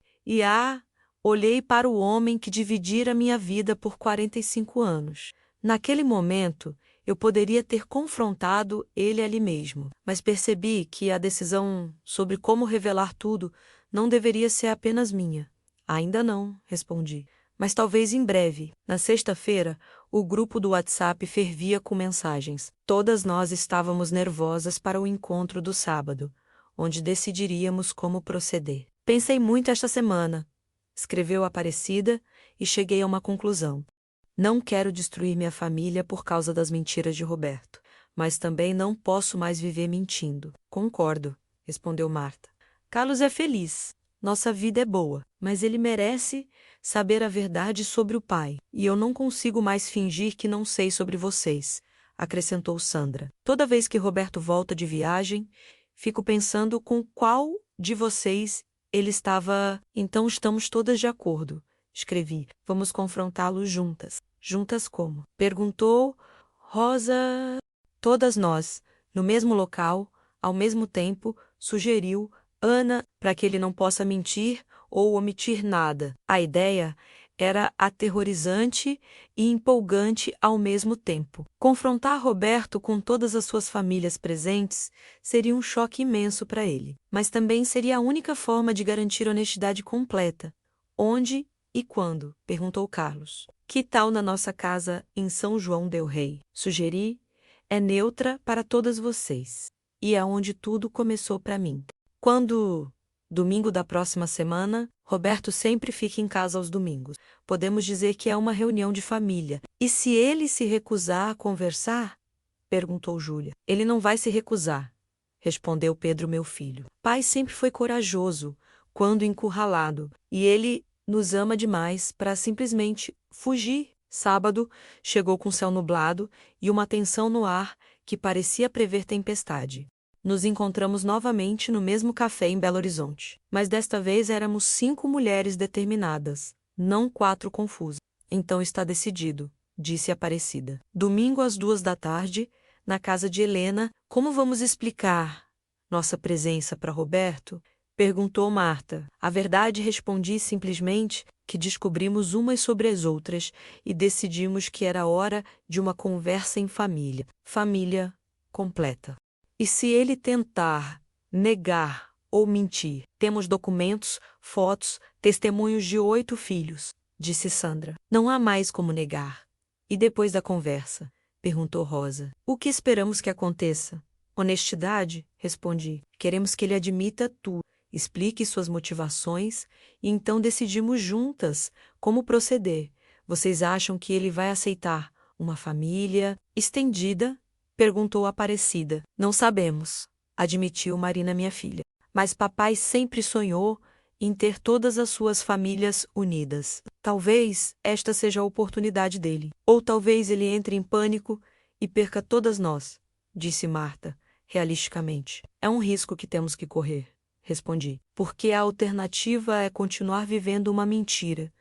Olhei para o homem que dividira minha vida por 45 anos. Naquele momento, eu poderia ter confrontado ele ali mesmo, mas percebi que a decisão sobre como revelar tudo não deveria ser apenas minha. Ainda não, respondi. Mas talvez em breve. Na sexta-feira, o grupo do WhatsApp fervia com mensagens. Todas nós estávamos nervosas para o encontro do sábado, onde decidiríamos como proceder. Pensei muito esta semana, escreveu Aparecida, e cheguei a uma conclusão. Não quero destruir minha família por causa das mentiras de Roberto, mas também não posso mais viver mentindo. Concordo, respondeu Marta. Carlos é feliz. Nossa vida é boa, mas ele merece saber a verdade sobre o pai, e eu não consigo mais fingir que não sei sobre vocês, acrescentou Sandra. Toda vez que Roberto volta de viagem, fico pensando com qual de vocês ele estava. Então estamos todas de acordo, escrevi. Vamos confrontá-lo juntas. Juntas como? Perguntou Rosa. Todas nós, no mesmo local, ao mesmo tempo, sugeriu Ana, para que ele não possa mentir ou omitir nada. A ideia Era aterrorizante e empolgante ao mesmo tempo. Confrontar Roberto com todas as suas famílias presentes seria um choque imenso para ele, mas também seria a única forma de garantir honestidade completa. Onde e quando? Perguntou Carlos. Que tal na nossa casa em São João del Rei? Sugeri. É neutra para todas vocês. E é onde tudo começou para mim. Quando... Domingo da próxima semana, Roberto sempre fica em casa aos domingos. Podemos dizer que é uma reunião de família. E se ele se recusar a conversar? Perguntou Júlia. Ele não vai se recusar, respondeu Pedro, meu filho. Pai sempre foi corajoso quando encurralado, e ele nos ama demais para simplesmente fugir. Sábado, chegou com céu nublado e uma tensão no ar que parecia prever tempestade. Nos encontramos novamente no mesmo café em Belo Horizonte. Mas desta vez éramos 5 mulheres determinadas, não 4 confusas. Então está decidido, disse Aparecida. Domingo às 2 da tarde, na casa de Helena. Como vamos explicar nossa presença para Roberto? Perguntou Marta. A verdade, respondi simplesmente que descobrimos umas sobre as outras e decidimos que era hora de uma conversa em família. Família completa. E se ele tentar negar ou mentir? Temos documentos, fotos, testemunhos de 8 filhos, disse Sandra. Não há mais como negar. E depois da conversa? Perguntou Rosa. O que esperamos que aconteça? Honestidade? Respondi. Queremos que ele admita tudo, explique suas motivações e então decidimos juntas como proceder. Vocês acham que ele vai aceitar uma família estendida? Perguntou Aparecida. Não sabemos, admitiu Marina, minha filha. Mas papai sempre sonhou em ter todas as suas famílias unidas. Talvez esta seja a oportunidade dele. Ou talvez ele entre em pânico e perca todas nós, disse Marta, realisticamente. É um risco que temos que correr, respondi. Porque a alternativa é continuar vivendo uma mentira.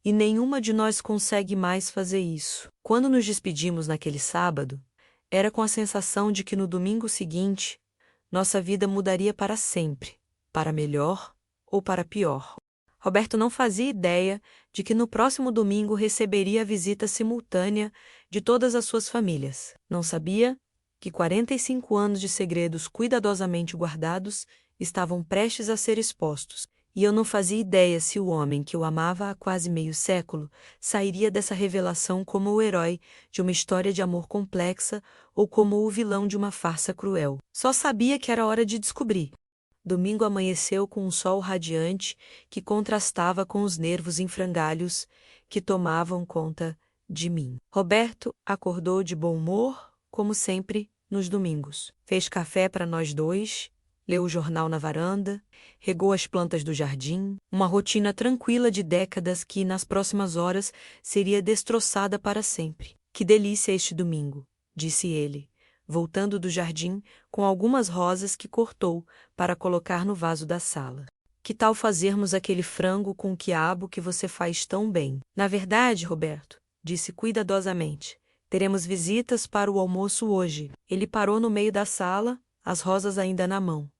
E nenhuma de nós consegue mais fazer isso. Quando nos despedimos naquele sábado, era com a sensação de que no domingo seguinte, nossa vida mudaria para sempre, para melhor ou para pior. Roberto não fazia ideia de que no próximo domingo receberia a visita simultânea de todas as suas famílias. Não sabia que 45 anos de segredos cuidadosamente guardados estavam prestes a ser expostos. E eu não fazia ideia se o homem que eu amava há quase meio século sairia dessa revelação como o herói de uma história de amor complexa ou como o vilão de uma farsa cruel. Só sabia que era hora de descobrir. Domingo amanheceu com um sol radiante que contrastava com os nervos em frangalhos que tomavam conta de mim. Roberto acordou de bom humor, como sempre, nos domingos. Fez café para nós dois, leu o jornal na varanda, regou as plantas do jardim, uma rotina tranquila de décadas que, nas próximas horas, seria destroçada para sempre. Que delícia este domingo, disse ele, voltando do jardim com algumas rosas que cortou para colocar no vaso da sala. Que tal fazermos aquele frango com quiabo que você faz tão bem? Na verdade, Roberto, disse cuidadosamente, teremos visitas para o almoço hoje. Ele parou no meio da sala, as rosas ainda na mão.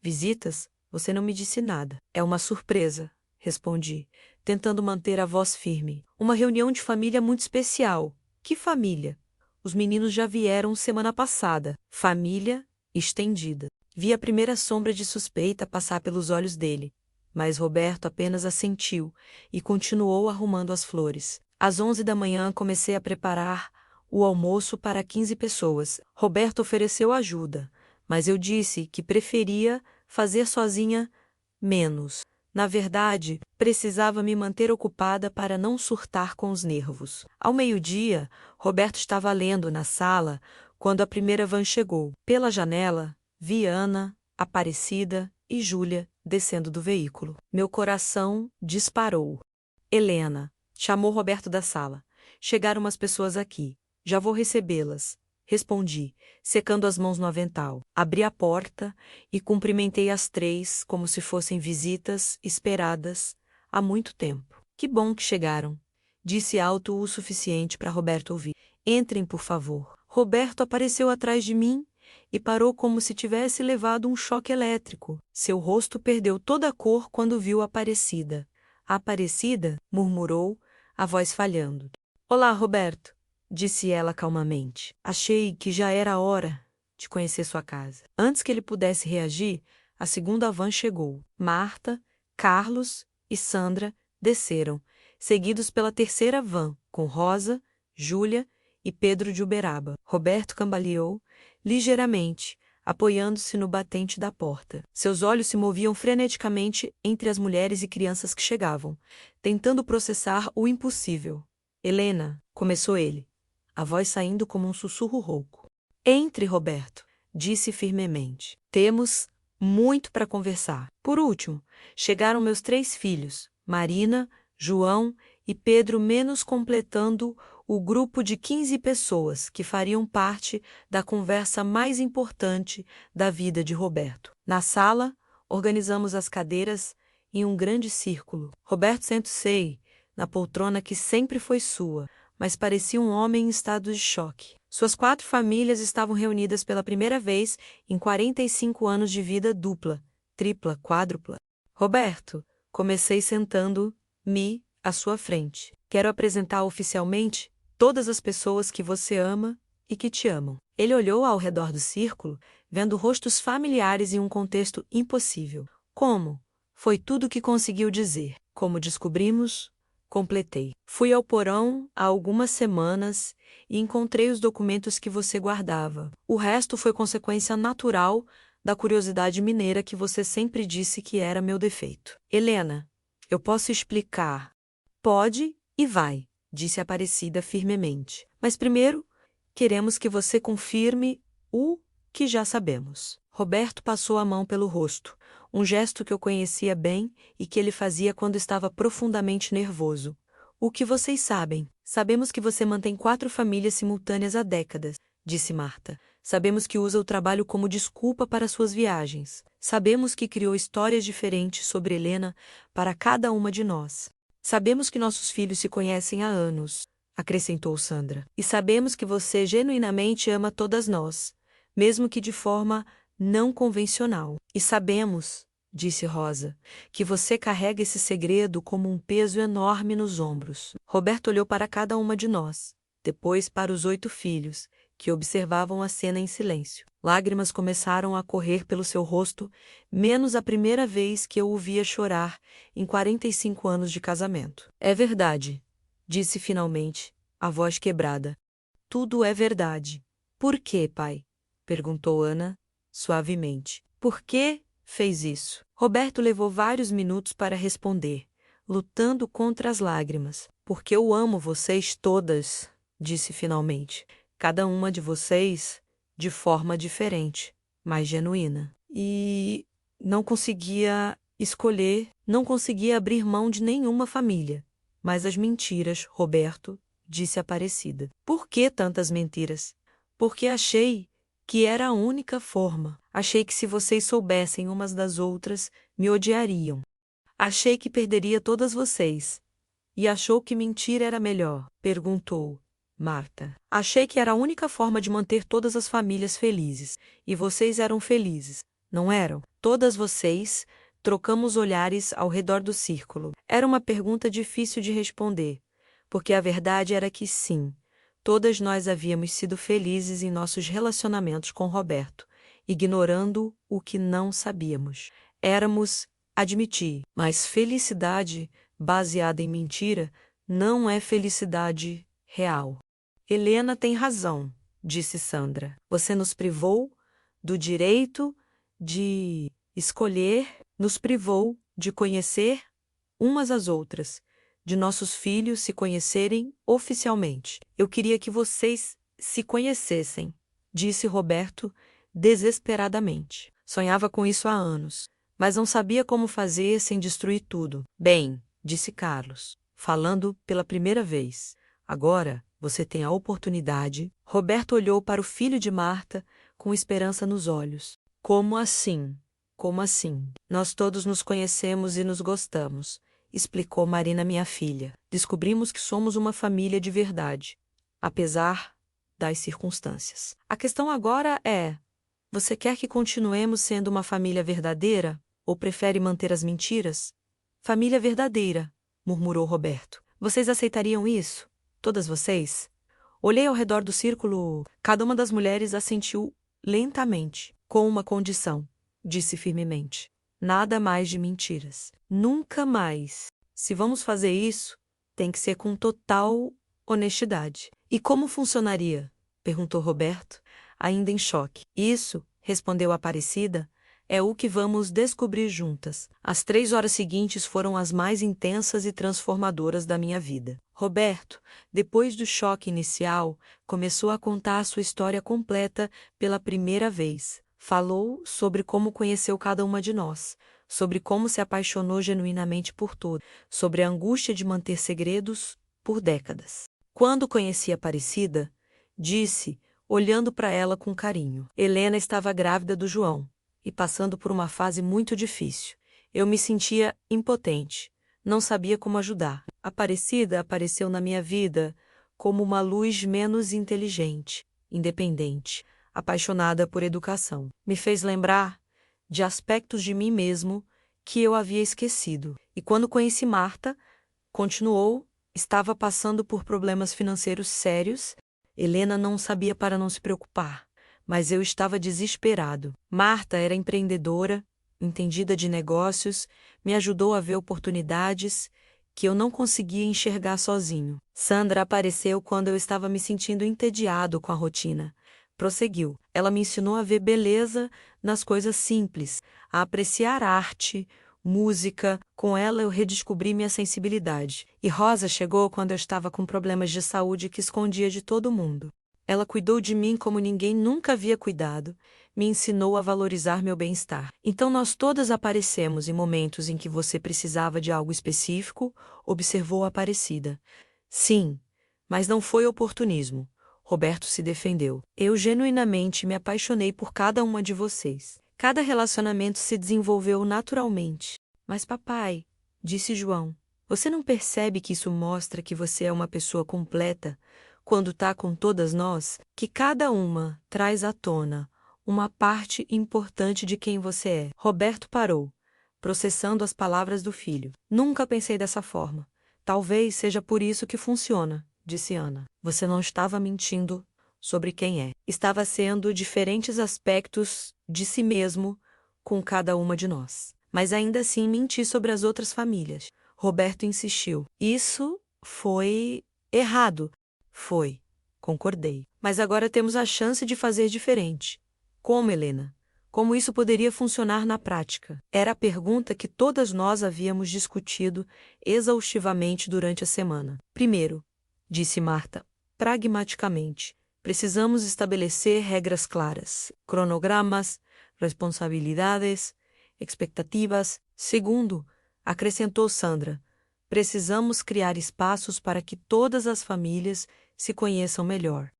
Visitas? Você não me disse nada. É uma surpresa, respondi, tentando manter a voz firme. Uma reunião de família muito especial. Que família? Os meninos já vieram semana passada. Família estendida. Vi a primeira sombra de suspeita passar pelos olhos dele, mas Roberto apenas assentiu e continuou arrumando as flores. Às 11 da manhã comecei a preparar o almoço para 15 pessoas. Roberto ofereceu ajuda, mas eu disse que preferia fazer sozinha menos. Na verdade, precisava me manter ocupada para não surtar com os nervos. Ao meio-dia, Roberto estava lendo na sala quando a primeira van chegou. Pela janela, vi Ana, Aparecida e Júlia descendo do veículo. Meu coração disparou. Helena, chamou Roberto da sala. Chegaram umas pessoas aqui. Já vou recebê-las. Respondi, secando as mãos no avental. Abri a porta e cumprimentei as 3 como se fossem visitas esperadas há muito tempo. Que bom que chegaram, disse alto o suficiente para Roberto ouvir. Entrem, por favor. Roberto apareceu atrás de mim e parou como se tivesse levado um choque elétrico. Seu rosto perdeu toda a cor quando viu a Aparecida. A Aparecida? Murmurou, a voz falhando. Olá, Roberto, disse ela calmamente. Achei que já era a hora de conhecer sua casa. Antes que ele pudesse reagir, a segunda van chegou. Marta, Carlos e Sandra desceram, seguidos pela terceira van, com Rosa, Júlia e Pedro de Uberaba. Roberto cambaleou ligeiramente, apoiando-se no batente da porta. Seus olhos se moviam freneticamente entre as mulheres e crianças que chegavam, tentando processar o impossível. Helena, começou ele, a voz saindo como um sussurro rouco. Entre, Roberto, disse firmemente. Temos muito para conversar. Por último, chegaram meus 3 filhos, Marina, João e Pedro, menos completando o grupo de 15 pessoas que fariam parte da conversa mais importante da vida de Roberto. Na sala, organizamos as cadeiras em um grande círculo. Roberto sentou-se na poltrona que sempre foi sua, mas parecia um homem em estado de choque. Suas 4 famílias estavam reunidas pela primeira vez em 45 anos de vida dupla, tripla, quádrupla. Roberto, comecei sentando-me à sua frente. Quero apresentar oficialmente todas as pessoas que você ama e que te amam. Ele olhou ao redor do círculo, vendo rostos familiares em um contexto impossível. Como? Foi tudo o que conseguiu dizer. Como descobrimos, completei. Fui ao porão há algumas semanas e encontrei os documentos que você guardava. O resto foi consequência natural da curiosidade mineira que você sempre disse que era meu defeito. Helena, eu posso explicar. Pode e vai, disse Aparecida firmemente. Mas primeiro, queremos que você confirme o que já sabemos. Roberto passou a mão pelo rosto, um gesto que eu conhecia bem e que ele fazia quando estava profundamente nervoso. O que vocês sabem? Sabemos que você mantém 4 famílias simultâneas há décadas, disse Marta. Sabemos que usa o trabalho como desculpa para suas viagens. Sabemos que criou histórias diferentes sobre Helena para cada uma de nós. Sabemos que nossos filhos se conhecem há anos, acrescentou Sandra. E sabemos que você genuinamente ama todas nós, mesmo que de forma não convencional. E sabemos, disse Rosa, que você carrega esse segredo como um peso enorme nos ombros. Roberto olhou para cada uma de nós, depois para os 8 filhos, que observavam a cena em silêncio. Lágrimas começaram a correr pelo seu rosto, menos a primeira vez que eu o via chorar em 45 anos de casamento. É verdade, disse finalmente, a voz quebrada. Tudo é verdade. Por quê, pai? Perguntou Ana, suavemente. Por que fez isso? Roberto levou vários minutos para responder, lutando contra as lágrimas. Porque eu amo vocês todas, disse finalmente. Cada uma de vocês de forma diferente, mas genuína. E não conseguia escolher, não conseguia abrir mão de nenhuma família. Mas as mentiras, Roberto, disse Aparecida. Por que tantas mentiras? Porque achei que era a única forma. Achei que se vocês soubessem umas das outras, me odiariam. Achei que perderia todas vocês. E achou que mentir era melhor? Perguntou Marta. Achei que era a única forma de manter todas as famílias felizes. E vocês eram felizes, não eram? Todas vocês. Trocamos olhares ao redor do círculo. Era uma pergunta difícil de responder, porque a verdade era que sim, todas nós havíamos sido felizes em nossos relacionamentos com Roberto, ignorando o que não sabíamos. Éramos, admiti, mas felicidade baseada em mentira não é felicidade real. Helena tem razão, disse Sandra. Você nos privou do direito de escolher, nos privou de conhecer umas às outras, de nossos filhos se conhecerem oficialmente. Eu queria que vocês se conhecessem, disse Roberto desesperadamente. Sonhava com isso há anos, mas não sabia como fazer sem destruir tudo. Bem, disse Carlos, falando pela primeira vez. Agora você tem a oportunidade. Roberto olhou para o filho de Marta com esperança nos olhos. Como assim? Como assim? Nós todos nos conhecemos e nos gostamos, explicou Marina, minha filha. Descobrimos que somos uma família de verdade, apesar das circunstâncias. A questão agora é: você quer que continuemos sendo uma família verdadeira ou prefere manter as mentiras? Família verdadeira, murmurou Roberto. Vocês aceitariam isso? Todas vocês? Olhei ao redor do círculo. Cada uma das mulheres assentiu lentamente, com uma condição. Disse firmemente: nada mais de mentiras. Nunca mais. Se vamos fazer isso, tem que ser com total honestidade. E como funcionaria? Perguntou Roberto, ainda em choque. Isso, respondeu Aparecida, é o que vamos descobrir juntas. As 3 horas seguintes foram as mais intensas e transformadoras da minha vida. Roberto, depois do choque inicial, começou a contar sua história completa pela primeira vez. Falou sobre como conheceu cada uma de nós, sobre como se apaixonou genuinamente por todos, sobre a angústia de manter segredos por décadas. Quando conheci Aparecida, disse, olhando para ela com carinho: Helena estava grávida do João e passando por uma fase muito difícil. Eu me sentia impotente, não sabia como ajudar. Aparecida apareceu na minha vida como uma luz menos inteligente, independente, apaixonada por educação. Me fez lembrar de aspectos de mim mesmo que eu havia esquecido. E quando conheci Marta, continuou, estava passando por problemas financeiros sérios. Helena não sabia para não se preocupar, mas eu estava desesperado. Marta era empreendedora, entendida de negócios, me ajudou a ver oportunidades que eu não conseguia enxergar sozinho. Sandra apareceu quando eu estava me sentindo entediado com a rotina. Prosseguiu. Ela me ensinou a ver beleza nas coisas simples, a apreciar arte, música. Com ela eu redescobri minha sensibilidade. E Rosa chegou quando eu estava com problemas de saúde que escondia de todo mundo. Ela cuidou de mim como ninguém nunca havia cuidado, me ensinou a valorizar meu bem-estar. Então nós todas aparecemos em momentos em que você precisava de algo específico, observou Aparecida. Sim, mas não foi oportunismo. Roberto se defendeu. Eu genuinamente me apaixonei por cada uma de vocês. Cada relacionamento se desenvolveu naturalmente. Mas papai, disse João, você não percebe que isso mostra que você é uma pessoa completa, quando está com todas nós, que cada uma traz à tona uma parte importante de quem você é? Roberto parou, processando as palavras do filho. Nunca pensei dessa forma. Talvez seja por isso que funciona, disse Ana. Você não estava mentindo sobre quem é. Estava sendo diferentes aspectos de si mesmo com cada uma de nós. Mas ainda assim menti sobre as outras famílias. Roberto insistiu. Isso foi errado. Foi. Concordei. Mas agora temos a chance de fazer diferente. Como, Helena? Como isso poderia funcionar na prática? Era a pergunta que todas nós havíamos discutido exaustivamente durante a semana. Primeiro, disse Marta, pragmaticamente, precisamos estabelecer regras claras, cronogramas, responsabilidades, expectativas. Segundo, acrescentou Sandra, precisamos criar espaços para que todas as famílias se conheçam melhor.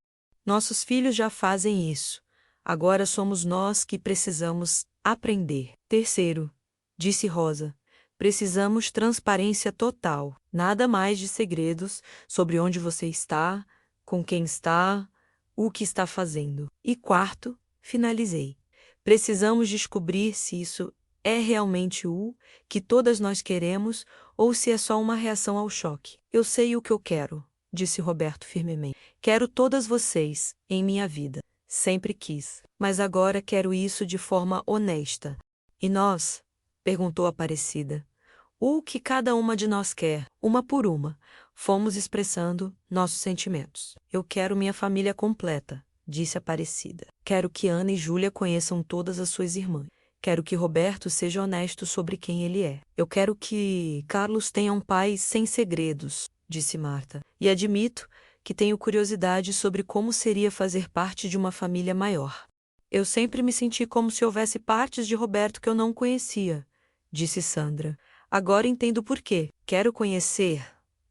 Nossos filhos já fazem isso. Agora somos nós que precisamos aprender. Terceiro, disse Rosa, precisamos transparência total. Nada mais de segredos sobre onde você está, com quem está, o que está fazendo. E quarto, finalizei. Precisamos descobrir se isso é realmente o que todas nós queremos ou se é só uma reação ao choque. Eu sei o que eu quero, disse Roberto firmemente. Quero todas vocês em minha vida. Sempre quis. Mas agora quero isso de forma honesta. E nós? Perguntou Aparecida. O que cada uma de nós quer, uma por uma. Fomos expressando nossos sentimentos. Eu quero minha família completa, disse Aparecida. Quero que Ana e Júlia conheçam todas as suas irmãs. Quero que Roberto seja honesto sobre quem ele é. Eu quero que Carlos tenha um pai sem segredos, disse Marta. E admito que tenho curiosidade sobre como seria fazer parte de uma família maior. Eu sempre me senti como se houvesse partes de Roberto que eu não conhecia, disse Sandra. Agora entendo por quê. Quero conhecer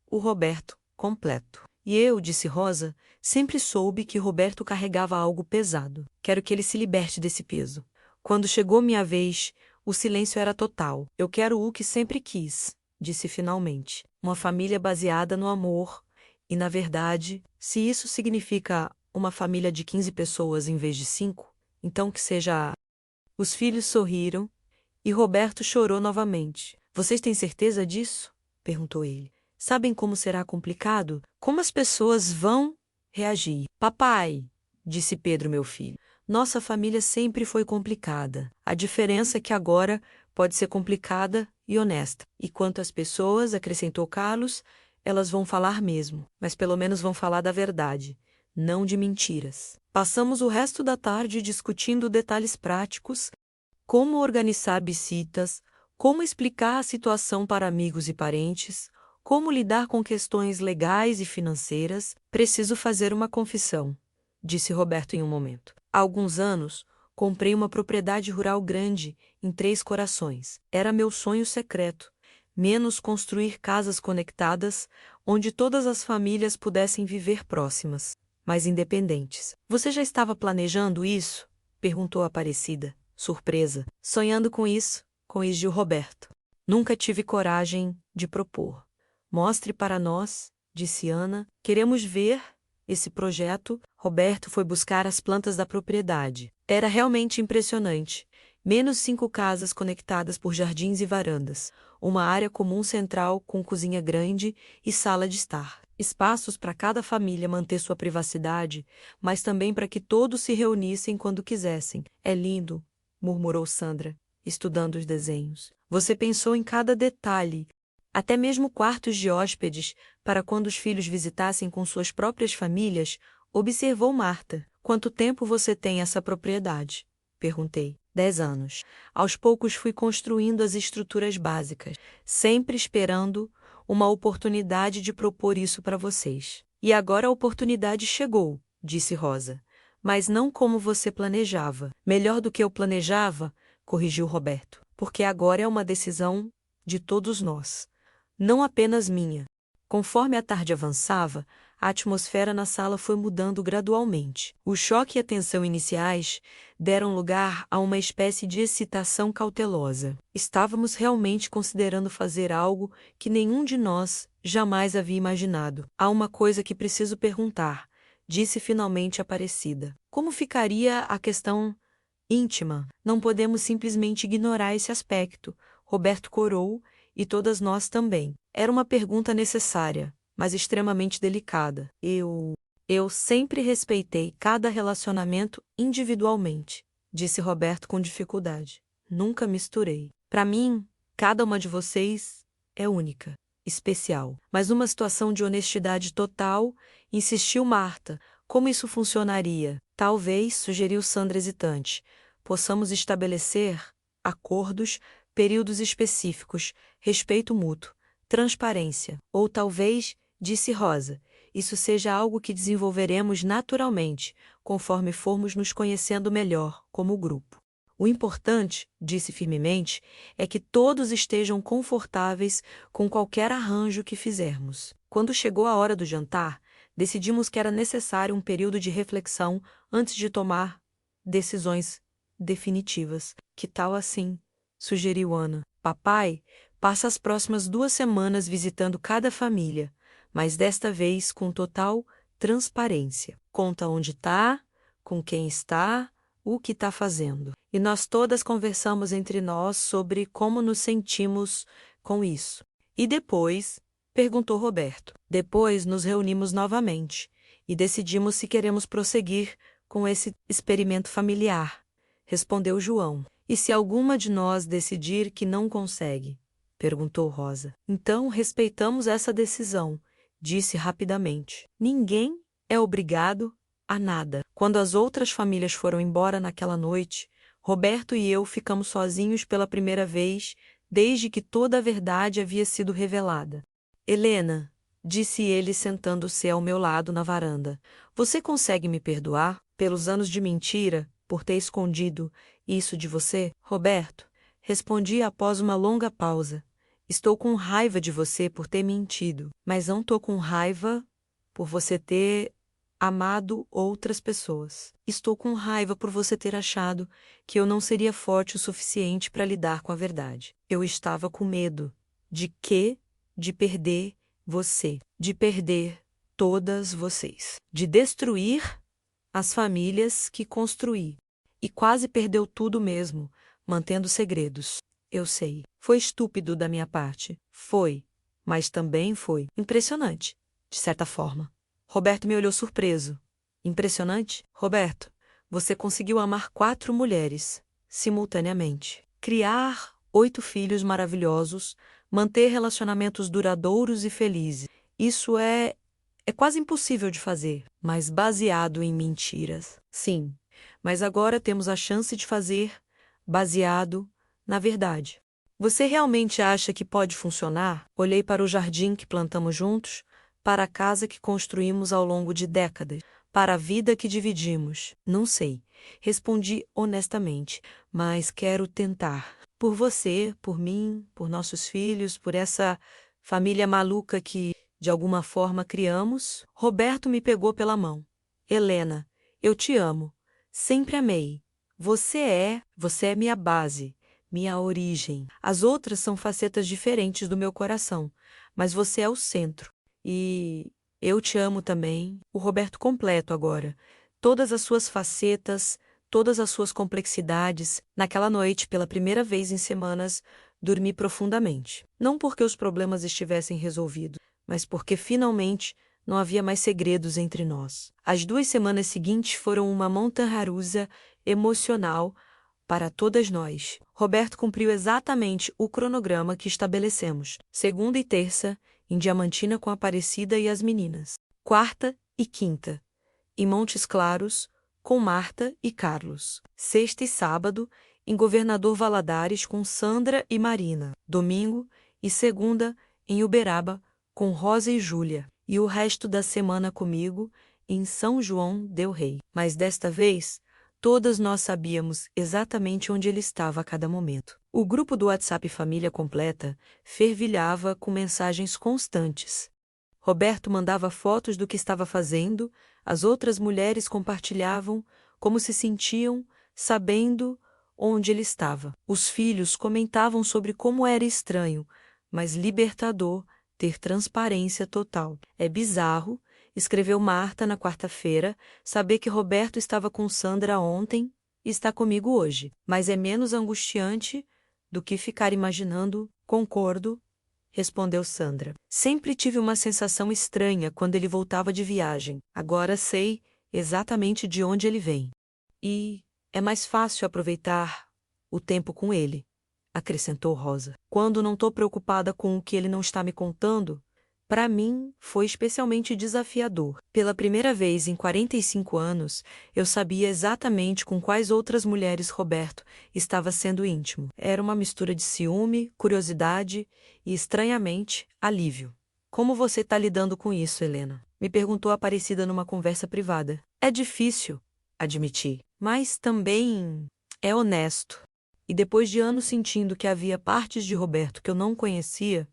o Roberto completo. E eu, disse Rosa, sempre soube que Roberto carregava algo pesado. Quero que ele se liberte desse peso. Quando chegou minha vez, o silêncio era total. Eu quero o que sempre quis, disse finalmente. Uma família baseada no amor. E, na verdade, se isso significa uma família de 15 pessoas em vez de 5, então que seja... Os filhos sorriram e Roberto chorou novamente. Vocês têm certeza disso? Perguntou ele. Sabem como será complicado? Como as pessoas vão reagir? Papai, disse Pedro, meu filho, nossa família sempre foi complicada. A diferença é que agora pode ser complicada e honesta. E quanto às pessoas, acrescentou Carlos, elas vão falar mesmo, mas pelo menos vão falar da verdade, não de mentiras. Passamos o resto da tarde discutindo detalhes práticos, como organizar visitas, como explicar a situação para amigos e parentes, como lidar com questões legais e financeiras. Preciso fazer uma confissão, disse Roberto em um momento. Há alguns anos, comprei uma propriedade rural grande em Três Corações. Era meu sonho secreto, menos construir casas conectadas, onde todas as famílias pudessem viver próximas, mas independentes. Você já estava planejando isso? Perguntou Aparecida, surpresa. Sonhando com isso, corrigiu Roberto. Nunca tive coragem de propor. Mostre para nós, disse Ana. Queremos ver esse projeto. Roberto foi buscar as plantas da propriedade. Era realmente impressionante. Menos 5 casas conectadas por jardins e varandas. Uma área comum central com cozinha grande e sala de estar. Espaços para cada família manter sua privacidade, mas também para que todos se reunissem quando quisessem. É lindo, murmurou Sandra, estudando os desenhos. Você pensou em cada detalhe, até mesmo quartos de hóspedes, para quando os filhos visitassem com suas próprias famílias, observou Marta. Quanto tempo você tem essa propriedade? Perguntei. 10 anos. Aos poucos fui construindo as estruturas básicas, sempre esperando uma oportunidade de propor isso para vocês. E agora a oportunidade chegou, disse Rosa. Mas não como você planejava. Melhor do que eu planejava, corrigiu Roberto, porque agora é uma decisão de todos nós, não apenas minha. Conforme a tarde avançava, a atmosfera na sala foi mudando gradualmente. O choque e a tensão iniciais deram lugar a uma espécie de excitação cautelosa. Estávamos realmente considerando fazer algo que nenhum de nós jamais havia imaginado. Há uma coisa que preciso perguntar, disse finalmente Aparecida. Como ficaria a questão íntima? Não podemos simplesmente ignorar esse aspecto. Roberto corou, e todas nós também. Era uma pergunta necessária, mas extremamente delicada. Eu sempre respeitei cada relacionamento individualmente, disse Roberto com dificuldade. Nunca misturei. Para mim, cada uma de vocês é única, especial. Mas numa situação de honestidade total, insistiu Marta. Como isso funcionaria? Talvez, sugeriu Sandra hesitante, possamos estabelecer acordos, períodos específicos, respeito mútuo, transparência. Ou talvez, disse Rosa, isso seja algo que desenvolveremos naturalmente, conforme formos nos conhecendo melhor, como grupo. O importante, disse firmemente, é que todos estejam confortáveis com qualquer arranjo que fizermos. Quando chegou a hora do jantar, decidimos que era necessário um período de reflexão antes de tomar decisões definitivas. Que tal assim? Sugeriu Ana. Papai passa as próximas 2 semanas visitando cada família, mas desta vez com total transparência. Conta onde está, com quem está, o que está fazendo. E nós todas conversamos entre nós sobre como nos sentimos com isso. E depois, perguntou Roberto. Depois nos reunimos novamente e decidimos se queremos prosseguir com esse experimento familiar, respondeu João. E se alguma de nós decidir que não consegue? Perguntou Rosa. Então respeitamos essa decisão, disse rapidamente. Ninguém é obrigado a nada. Quando as outras famílias foram embora naquela noite, Roberto e eu ficamos sozinhos pela primeira vez desde que toda a verdade havia sido revelada. Helena, disse ele sentando-se ao meu lado na varanda, você consegue me perdoar pelos anos de mentira, por ter escondido isso de você? Roberto, respondi após uma longa pausa. Estou com raiva de você por ter mentido, mas não estou com raiva por você ter amado outras pessoas. Estou com raiva por você ter achado que eu não seria forte o suficiente para lidar com a verdade. Eu estava com medo. De quê? De perder você. De perder todas vocês. De destruir as famílias que construí. E quase perdeu tudo mesmo, mantendo segredos. Eu sei. Foi estúpido da minha parte. Foi. mas também foi impressionante, de certa forma. Roberto me olhou surpreso. Impressionante? Roberto, você conseguiu amar 4 mulheres, simultaneamente. Criar 8 filhos maravilhosos, manter relacionamentos duradouros e felizes. Isso é quase impossível de fazer, mas baseado em mentiras. Sim, mas agora temos a chance de fazer baseado na verdade. Você realmente acha que pode funcionar? Olhei para o jardim que plantamos juntos, para a casa que construímos ao longo de décadas, para a vida que dividimos. Não sei, respondi honestamente, mas quero tentar. Por você, por mim, por nossos filhos, por essa família maluca que, de alguma forma, criamos. Roberto me pegou pela mão. Helena, eu te amo. Sempre amei. Você é minha base, minha origem. As outras são facetas diferentes do meu coração, mas você é o centro. E eu te amo também, o Roberto completo agora. Todas as suas facetas, todas as suas complexidades. Naquela noite, pela primeira vez em semanas, dormi profundamente. Não porque os problemas estivessem resolvidos, mas porque finalmente não havia mais segredos entre nós. As 2 semanas seguintes foram uma montanha-russa emocional para todas nós. Roberto cumpriu exatamente o cronograma que estabelecemos. Segunda e terça, em Diamantina com Aparecida e as meninas. Quarta e quinta, em Montes Claros, com Marta e Carlos. Sexta e sábado, em Governador Valadares com Sandra e Marina. Domingo e segunda, em Uberaba, com Rosa e Júlia. E o resto da semana comigo, em São João del Rei. Mas desta vez, todas nós sabíamos exatamente onde ele estava a cada momento. O grupo do WhatsApp Família Completa fervilhava com mensagens constantes. Roberto mandava fotos do que estava fazendo, as outras mulheres compartilhavam como se sentiam, sabendo onde ele estava. Os filhos comentavam sobre como era estranho, mas libertador ter transparência total. É bizarro, escreveu Marta na quarta-feira, saber que Roberto estava com Sandra ontem e está comigo hoje, mas é menos angustiante do que ficar imaginando. Concordo, respondeu Sandra. Sempre tive uma sensação estranha quando ele voltava de viagem. Agora sei exatamente de onde ele vem. E é mais fácil aproveitar o tempo com ele, acrescentou Rosa. Quando não estou preocupada com o que ele não está me contando, para mim foi especialmente desafiador. Pela primeira vez em 45 anos, eu sabia exatamente com quais outras mulheres Roberto estava sendo íntimo. Era uma mistura de ciúme, curiosidade e, estranhamente, alívio. Como você está lidando com isso, Helena? Me perguntou Aparecida numa conversa privada. É difícil, admiti, mas também é honesto. E depois de anos sentindo que havia partes de Roberto que eu não conhecia,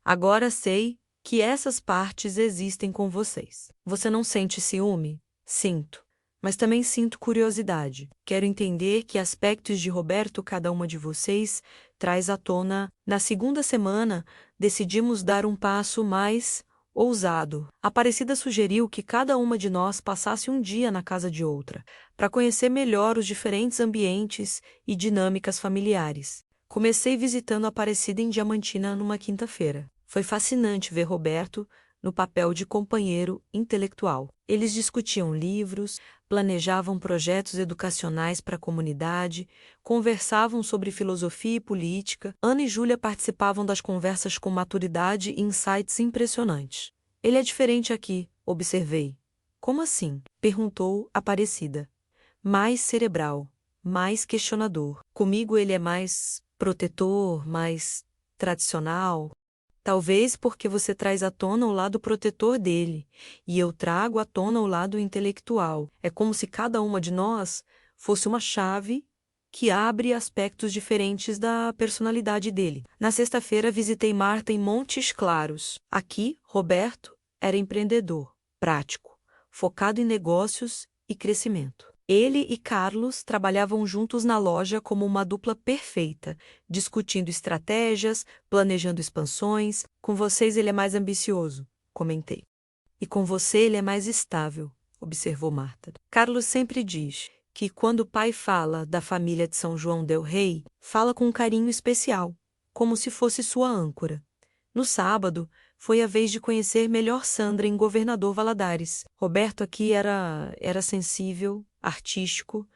agora sei que essas partes existem com vocês. Você não sente ciúme? Sinto. Mas também sinto curiosidade. Quero entender que aspectos de Roberto cada uma de vocês traz à tona. Na segunda semana, decidimos dar um passo mais ousado. Aparecida sugeriu que cada uma de nós passasse um dia na casa de outra, para conhecer melhor os diferentes ambientes e dinâmicas familiares. Comecei visitando Aparecida em Diamantina numa quinta-feira. Foi fascinante ver Roberto no papel de companheiro intelectual. Eles discutiam livros, planejavam projetos educacionais para a comunidade, conversavam sobre filosofia e política. Ana e Júlia participavam das conversas com maturidade e insights impressionantes. Ele é diferente aqui, observei. Como assim? Perguntou Aparecida. Mais cerebral, mais questionador. Comigo ele é mais protetor, mais tradicional. Talvez porque você traz à tona o lado protetor dele, e eu trago à tona o lado intelectual. É como se cada uma de nós fosse uma chave que abre aspectos diferentes da personalidade dele. Na sexta-feira, visitei Marta em Montes Claros. Aqui, Roberto era empreendedor, prático, focado em negócios e crescimento. Ele e Carlos trabalhavam juntos na loja como uma dupla perfeita, discutindo estratégias, planejando expansões. Com vocês ele é mais ambicioso, comentei. E com você ele é mais estável, observou Marta. Carlos sempre diz que quando o pai fala da família de São João del Rei, fala com um carinho especial, como se fosse sua âncora. No sábado, foi a vez de conhecer melhor Sandra em Governador Valadares. Roberto aqui era sensível, artístico,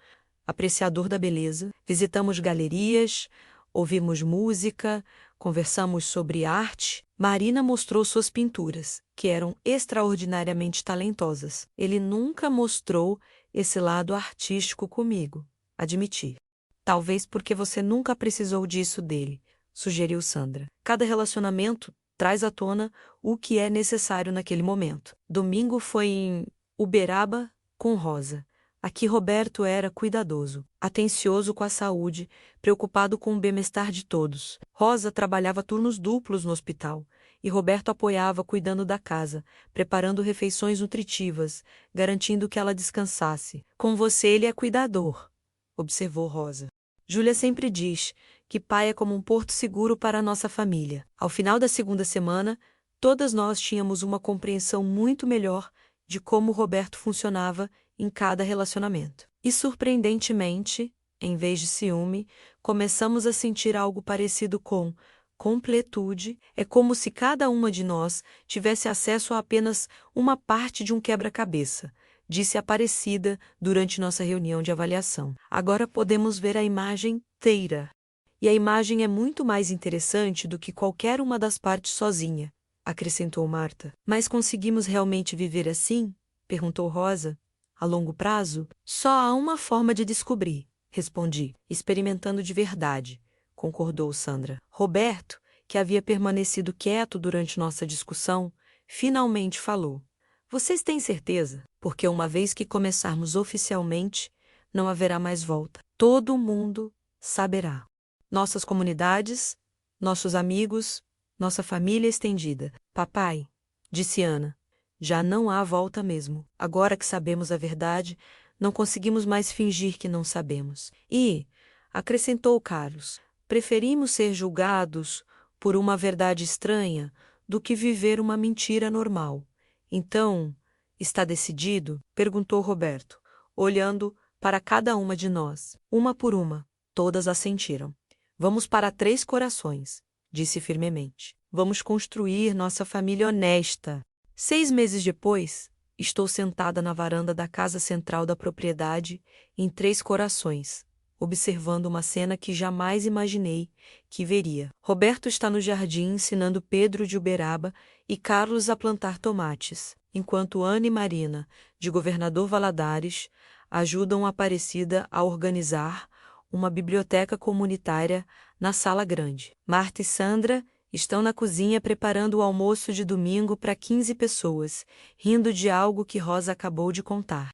apreciador da beleza. Visitamos galerias, ouvimos música, conversamos sobre arte. Marina mostrou suas pinturas, que eram extraordinariamente talentosas. Ele nunca mostrou esse lado artístico comigo, admiti. Talvez porque você nunca precisou disso dele, sugeriu Sandra. Cada relacionamento traz à tona o que é necessário naquele momento. Domingo foi em Uberaba com Rosa. Aqui Roberto era cuidadoso, atencioso com a saúde, preocupado com o bem-estar de todos. Rosa trabalhava turnos duplos no hospital, e Roberto apoiava cuidando da casa, preparando refeições nutritivas, garantindo que ela descansasse. Com você ele é cuidador, observou Rosa. Júlia sempre diz que pai é como um porto seguro para a nossa família. Ao final da segunda semana, todas nós tínhamos uma compreensão muito melhor de como Roberto funcionava em cada relacionamento. E surpreendentemente, em vez de ciúme, começamos a sentir algo parecido com completude. É como se cada uma de nós tivesse acesso a apenas uma parte de um quebra-cabeça, disse Aparecida durante nossa reunião de avaliação. Agora podemos ver a imagem inteira. E a imagem é muito mais interessante do que qualquer uma das partes sozinha, acrescentou Marta. Mas conseguimos realmente viver assim? Perguntou Rosa. A longo prazo, só há uma forma de descobrir, respondi, experimentando de verdade, concordou Sandra. Roberto, que havia permanecido quieto durante nossa discussão, finalmente falou. Vocês têm certeza? Porque uma vez que começarmos oficialmente, não haverá mais volta. Todo mundo saberá. Nossas comunidades, nossos amigos, nossa família estendida. Papai, disse Ana. Já não há volta mesmo. Agora que sabemos a verdade, não conseguimos mais fingir que não sabemos. E, acrescentou Carlos, preferimos ser julgados por uma verdade estranha do que viver uma mentira normal. Então, está decidido? Perguntou Roberto, olhando para cada uma de nós. Uma por uma, todas assentiram. Vamos para Três Corações, disse firmemente. Vamos construir nossa família honesta. 6 meses depois, estou sentada na varanda da casa central da propriedade, em Três Corações, observando uma cena que jamais imaginei que veria. Roberto está no jardim ensinando Pedro de Uberaba e Carlos a plantar tomates, enquanto Ana e Marina, de Governador Valadares, ajudam Aparecida a organizar uma biblioteca comunitária na sala grande. Marta e Sandra estão na cozinha preparando o almoço de domingo para 15 pessoas, rindo de algo que Rosa acabou de contar.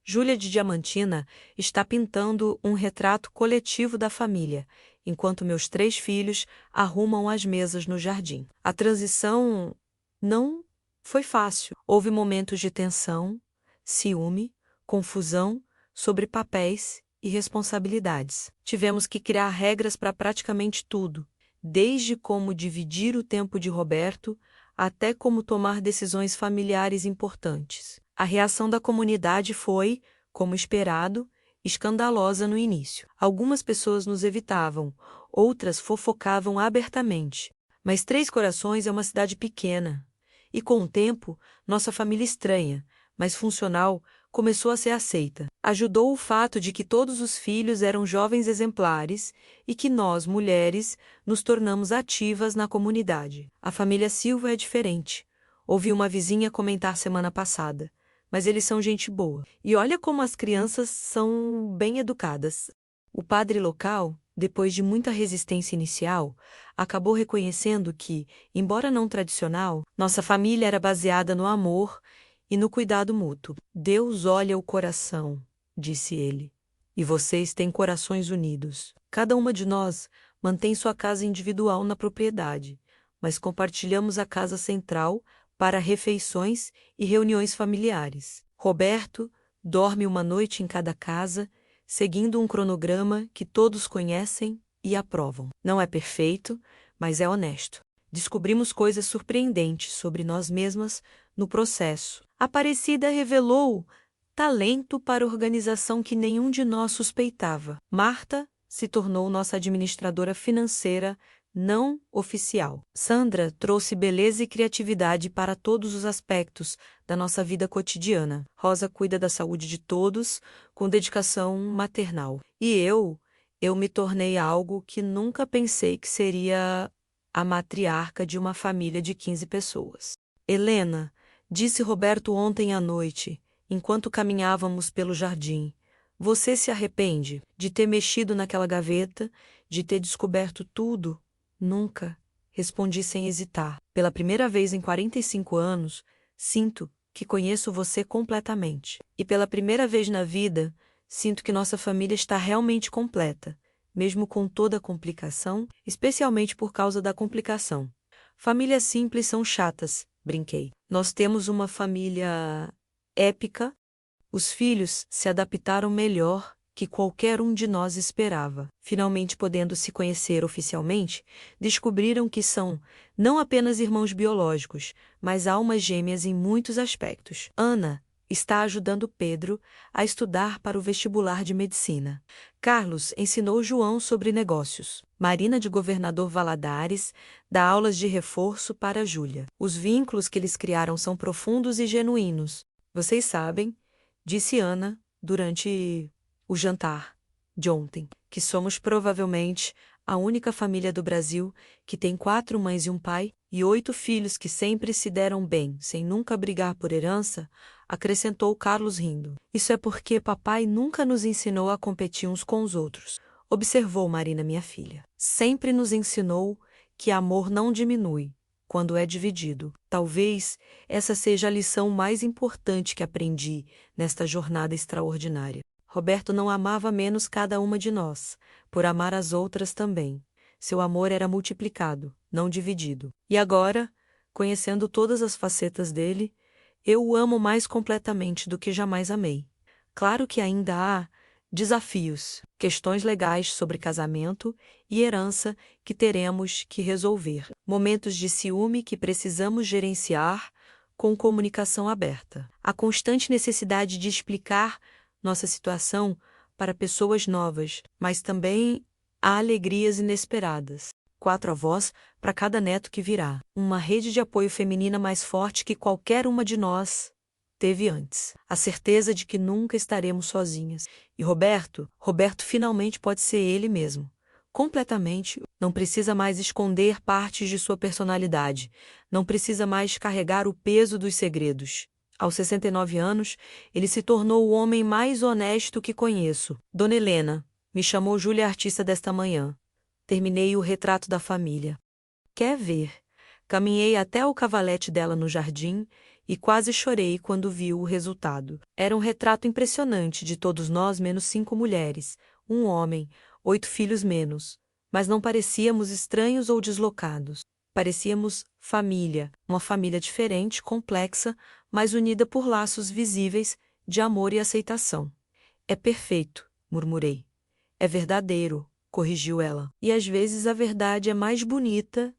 Júlia de Diamantina está pintando um retrato coletivo da família, enquanto meus 3 filhos arrumam as mesas no jardim. A transição não foi fácil. Houve momentos de tensão, ciúme, confusão sobre papéis e responsabilidades. Tivemos que criar regras para praticamente tudo, desde como dividir o tempo de Roberto até como tomar decisões familiares importantes. A reação da comunidade foi, como esperado, escandalosa no início. Algumas pessoas nos evitavam, outras fofocavam abertamente. Mas Três Corações é uma cidade pequena. E com o tempo, nossa família estranha, mas funcional, começou a ser aceita. Ajudou o fato de que todos os filhos eram jovens exemplares e que nós, mulheres, nos tornamos ativas na comunidade. A família Silva é diferente. Ouvi uma vizinha comentar semana passada. Mas eles são gente boa. E olha como as crianças são bem educadas. O padre local, depois de muita resistência inicial, acabou reconhecendo que, embora não tradicional, nossa família era baseada no amor e no cuidado mútuo. Deus olha o coração, disse ele, e vocês têm corações unidos. Cada uma de nós mantém sua casa individual na propriedade, mas compartilhamos a casa central para refeições e reuniões familiares. Roberto dorme uma noite em cada casa, seguindo um cronograma que todos conhecem e aprovam. Não é perfeito, mas é honesto. Descobrimos coisas surpreendentes sobre nós mesmas no processo. Aparecida revelou talento para organização que nenhum de nós suspeitava. Marta se tornou nossa administradora financeira não oficial. Sandra trouxe beleza e criatividade para todos os aspectos da nossa vida cotidiana. Rosa cuida da saúde de todos com dedicação maternal. E eu me tornei algo que nunca pensei que seria a matriarca de uma família de 15 pessoas. Helena, disse Roberto ontem à noite, enquanto caminhávamos pelo jardim, você se arrepende de ter mexido naquela gaveta, de ter descoberto tudo? Nunca, respondi sem hesitar. Pela primeira vez em 45 anos, sinto que conheço você completamente. E pela primeira vez na vida, sinto que nossa família está realmente completa, mesmo com toda a complicação, especialmente por causa da complicação. Famílias simples são chatas, brinquei. Nós temos uma família épica. Os filhos se adaptaram melhor que qualquer um de nós esperava. Finalmente podendo se conhecer oficialmente, descobriram que são não apenas irmãos biológicos, mas almas gêmeas em muitos aspectos. Ana está ajudando Pedro a estudar para o vestibular de medicina. Carlos ensinou João sobre negócios. Marina, de Governador Valadares, dá aulas de reforço para Júlia. Os vínculos que eles criaram são profundos e genuínos. Vocês sabem, disse Ana durante o jantar de ontem, que somos provavelmente a única família do Brasil que tem 4 mães e um pai e 8 filhos que sempre se deram bem, sem nunca brigar por herança, acrescentou Carlos rindo. Isso é porque papai nunca nos ensinou a competir uns com os outros, observou Marina, minha filha. Sempre nos ensinou que amor não diminui quando é dividido. Talvez essa seja a lição mais importante que aprendi nesta jornada extraordinária. Roberto não amava menos cada uma de nós, por amar as outras também. Seu amor era multiplicado, não dividido. E agora, conhecendo todas as facetas dele, eu o amo mais completamente do que jamais amei. Claro que ainda há desafios, questões legais sobre casamento e herança que teremos que resolver, momentos de ciúme que precisamos gerenciar com comunicação aberta, a constante necessidade de explicar nossa situação para pessoas novas, mas também há alegrias inesperadas. 4 avós para cada neto que virá. Uma rede de apoio feminina mais forte que qualquer uma de nós teve antes. A certeza de que nunca estaremos sozinhas. E Roberto finalmente pode ser ele mesmo. Completamente, não precisa mais esconder partes de sua personalidade. Não precisa mais carregar o peso dos segredos. Aos 69 anos, ele se tornou o homem mais honesto que conheço. Dona Helena, me chamou Júlia artista desta manhã. Terminei o retrato da família. Quer ver? Caminhei até o cavalete dela no jardim e quase chorei quando vi o resultado. Era um retrato impressionante de todos nós menos 5 mulheres, um homem, 8 filhos menos. Mas não parecíamos estranhos ou deslocados. Parecíamos família, uma família diferente, complexa, mas unida por laços visíveis de amor e aceitação. É perfeito, murmurei. É verdadeiro, corrigiu ela. E às vezes a verdade é mais bonita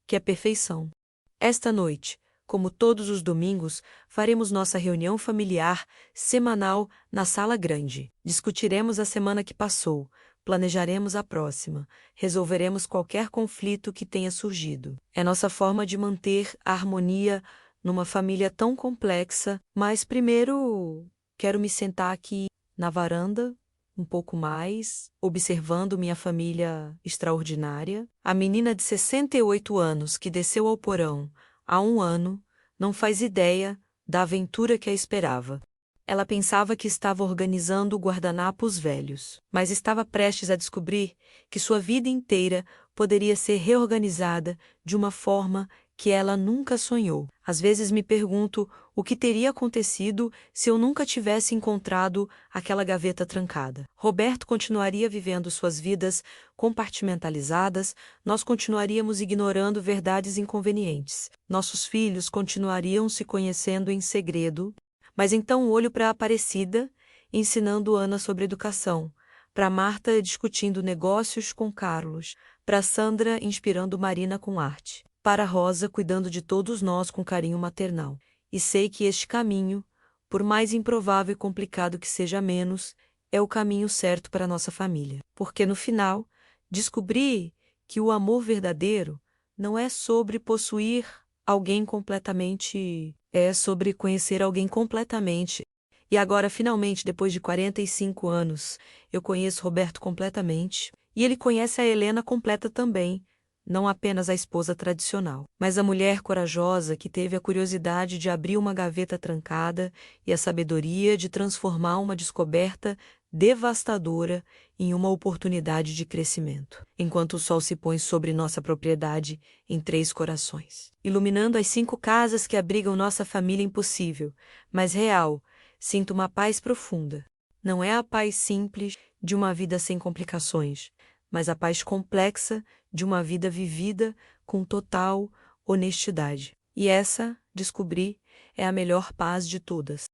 que a perfeição. Esta noite, como todos os domingos, faremos nossa reunião familiar semanal na sala grande. Discutiremos a semana que passou, planejaremos a próxima, resolveremos qualquer conflito que tenha surgido. É nossa forma de manter a harmonia numa família tão complexa, mas primeiro quero me sentar aqui na varanda um pouco mais, observando minha família extraordinária. A menina de 68 anos que desceu ao porão há 1 ano não faz ideia da aventura que a esperava. Ela pensava que estava organizando guardanapos velhos, mas estava prestes a descobrir que sua vida inteira poderia ser reorganizada de uma forma que ela nunca sonhou. Às vezes me pergunto o que teria acontecido se eu nunca tivesse encontrado aquela gaveta trancada. Roberto continuaria vivendo suas vidas compartimentalizadas, nós continuaríamos ignorando verdades inconvenientes. Nossos filhos continuariam se conhecendo em segredo, mas então olho para a Aparecida, ensinando Ana sobre educação, para Marta discutindo negócios com Carlos, para Sandra inspirando Marina com arte, para Rosa cuidando de todos nós com carinho maternal. E sei que este caminho, por mais improvável e complicado que seja menos, é o caminho certo para nossa família. Porque no final, descobri que o amor verdadeiro não é sobre possuir alguém completamente, é sobre conhecer alguém completamente. E agora, finalmente, depois de 45 anos, eu conheço Roberto completamente, e ele conhece a Helena completa também, não apenas a esposa tradicional, mas a mulher corajosa que teve a curiosidade de abrir uma gaveta trancada e a sabedoria de transformar uma descoberta devastadora em uma oportunidade de crescimento, enquanto o sol se põe sobre nossa propriedade em 3 corações, iluminando as 5 casas que abrigam nossa família impossível, mas real. Sinto uma paz profunda. Não é a paz simples de uma vida sem complicações, mas a paz complexa de uma vida vivida com total honestidade. E essa, descobri, é a melhor paz de todas.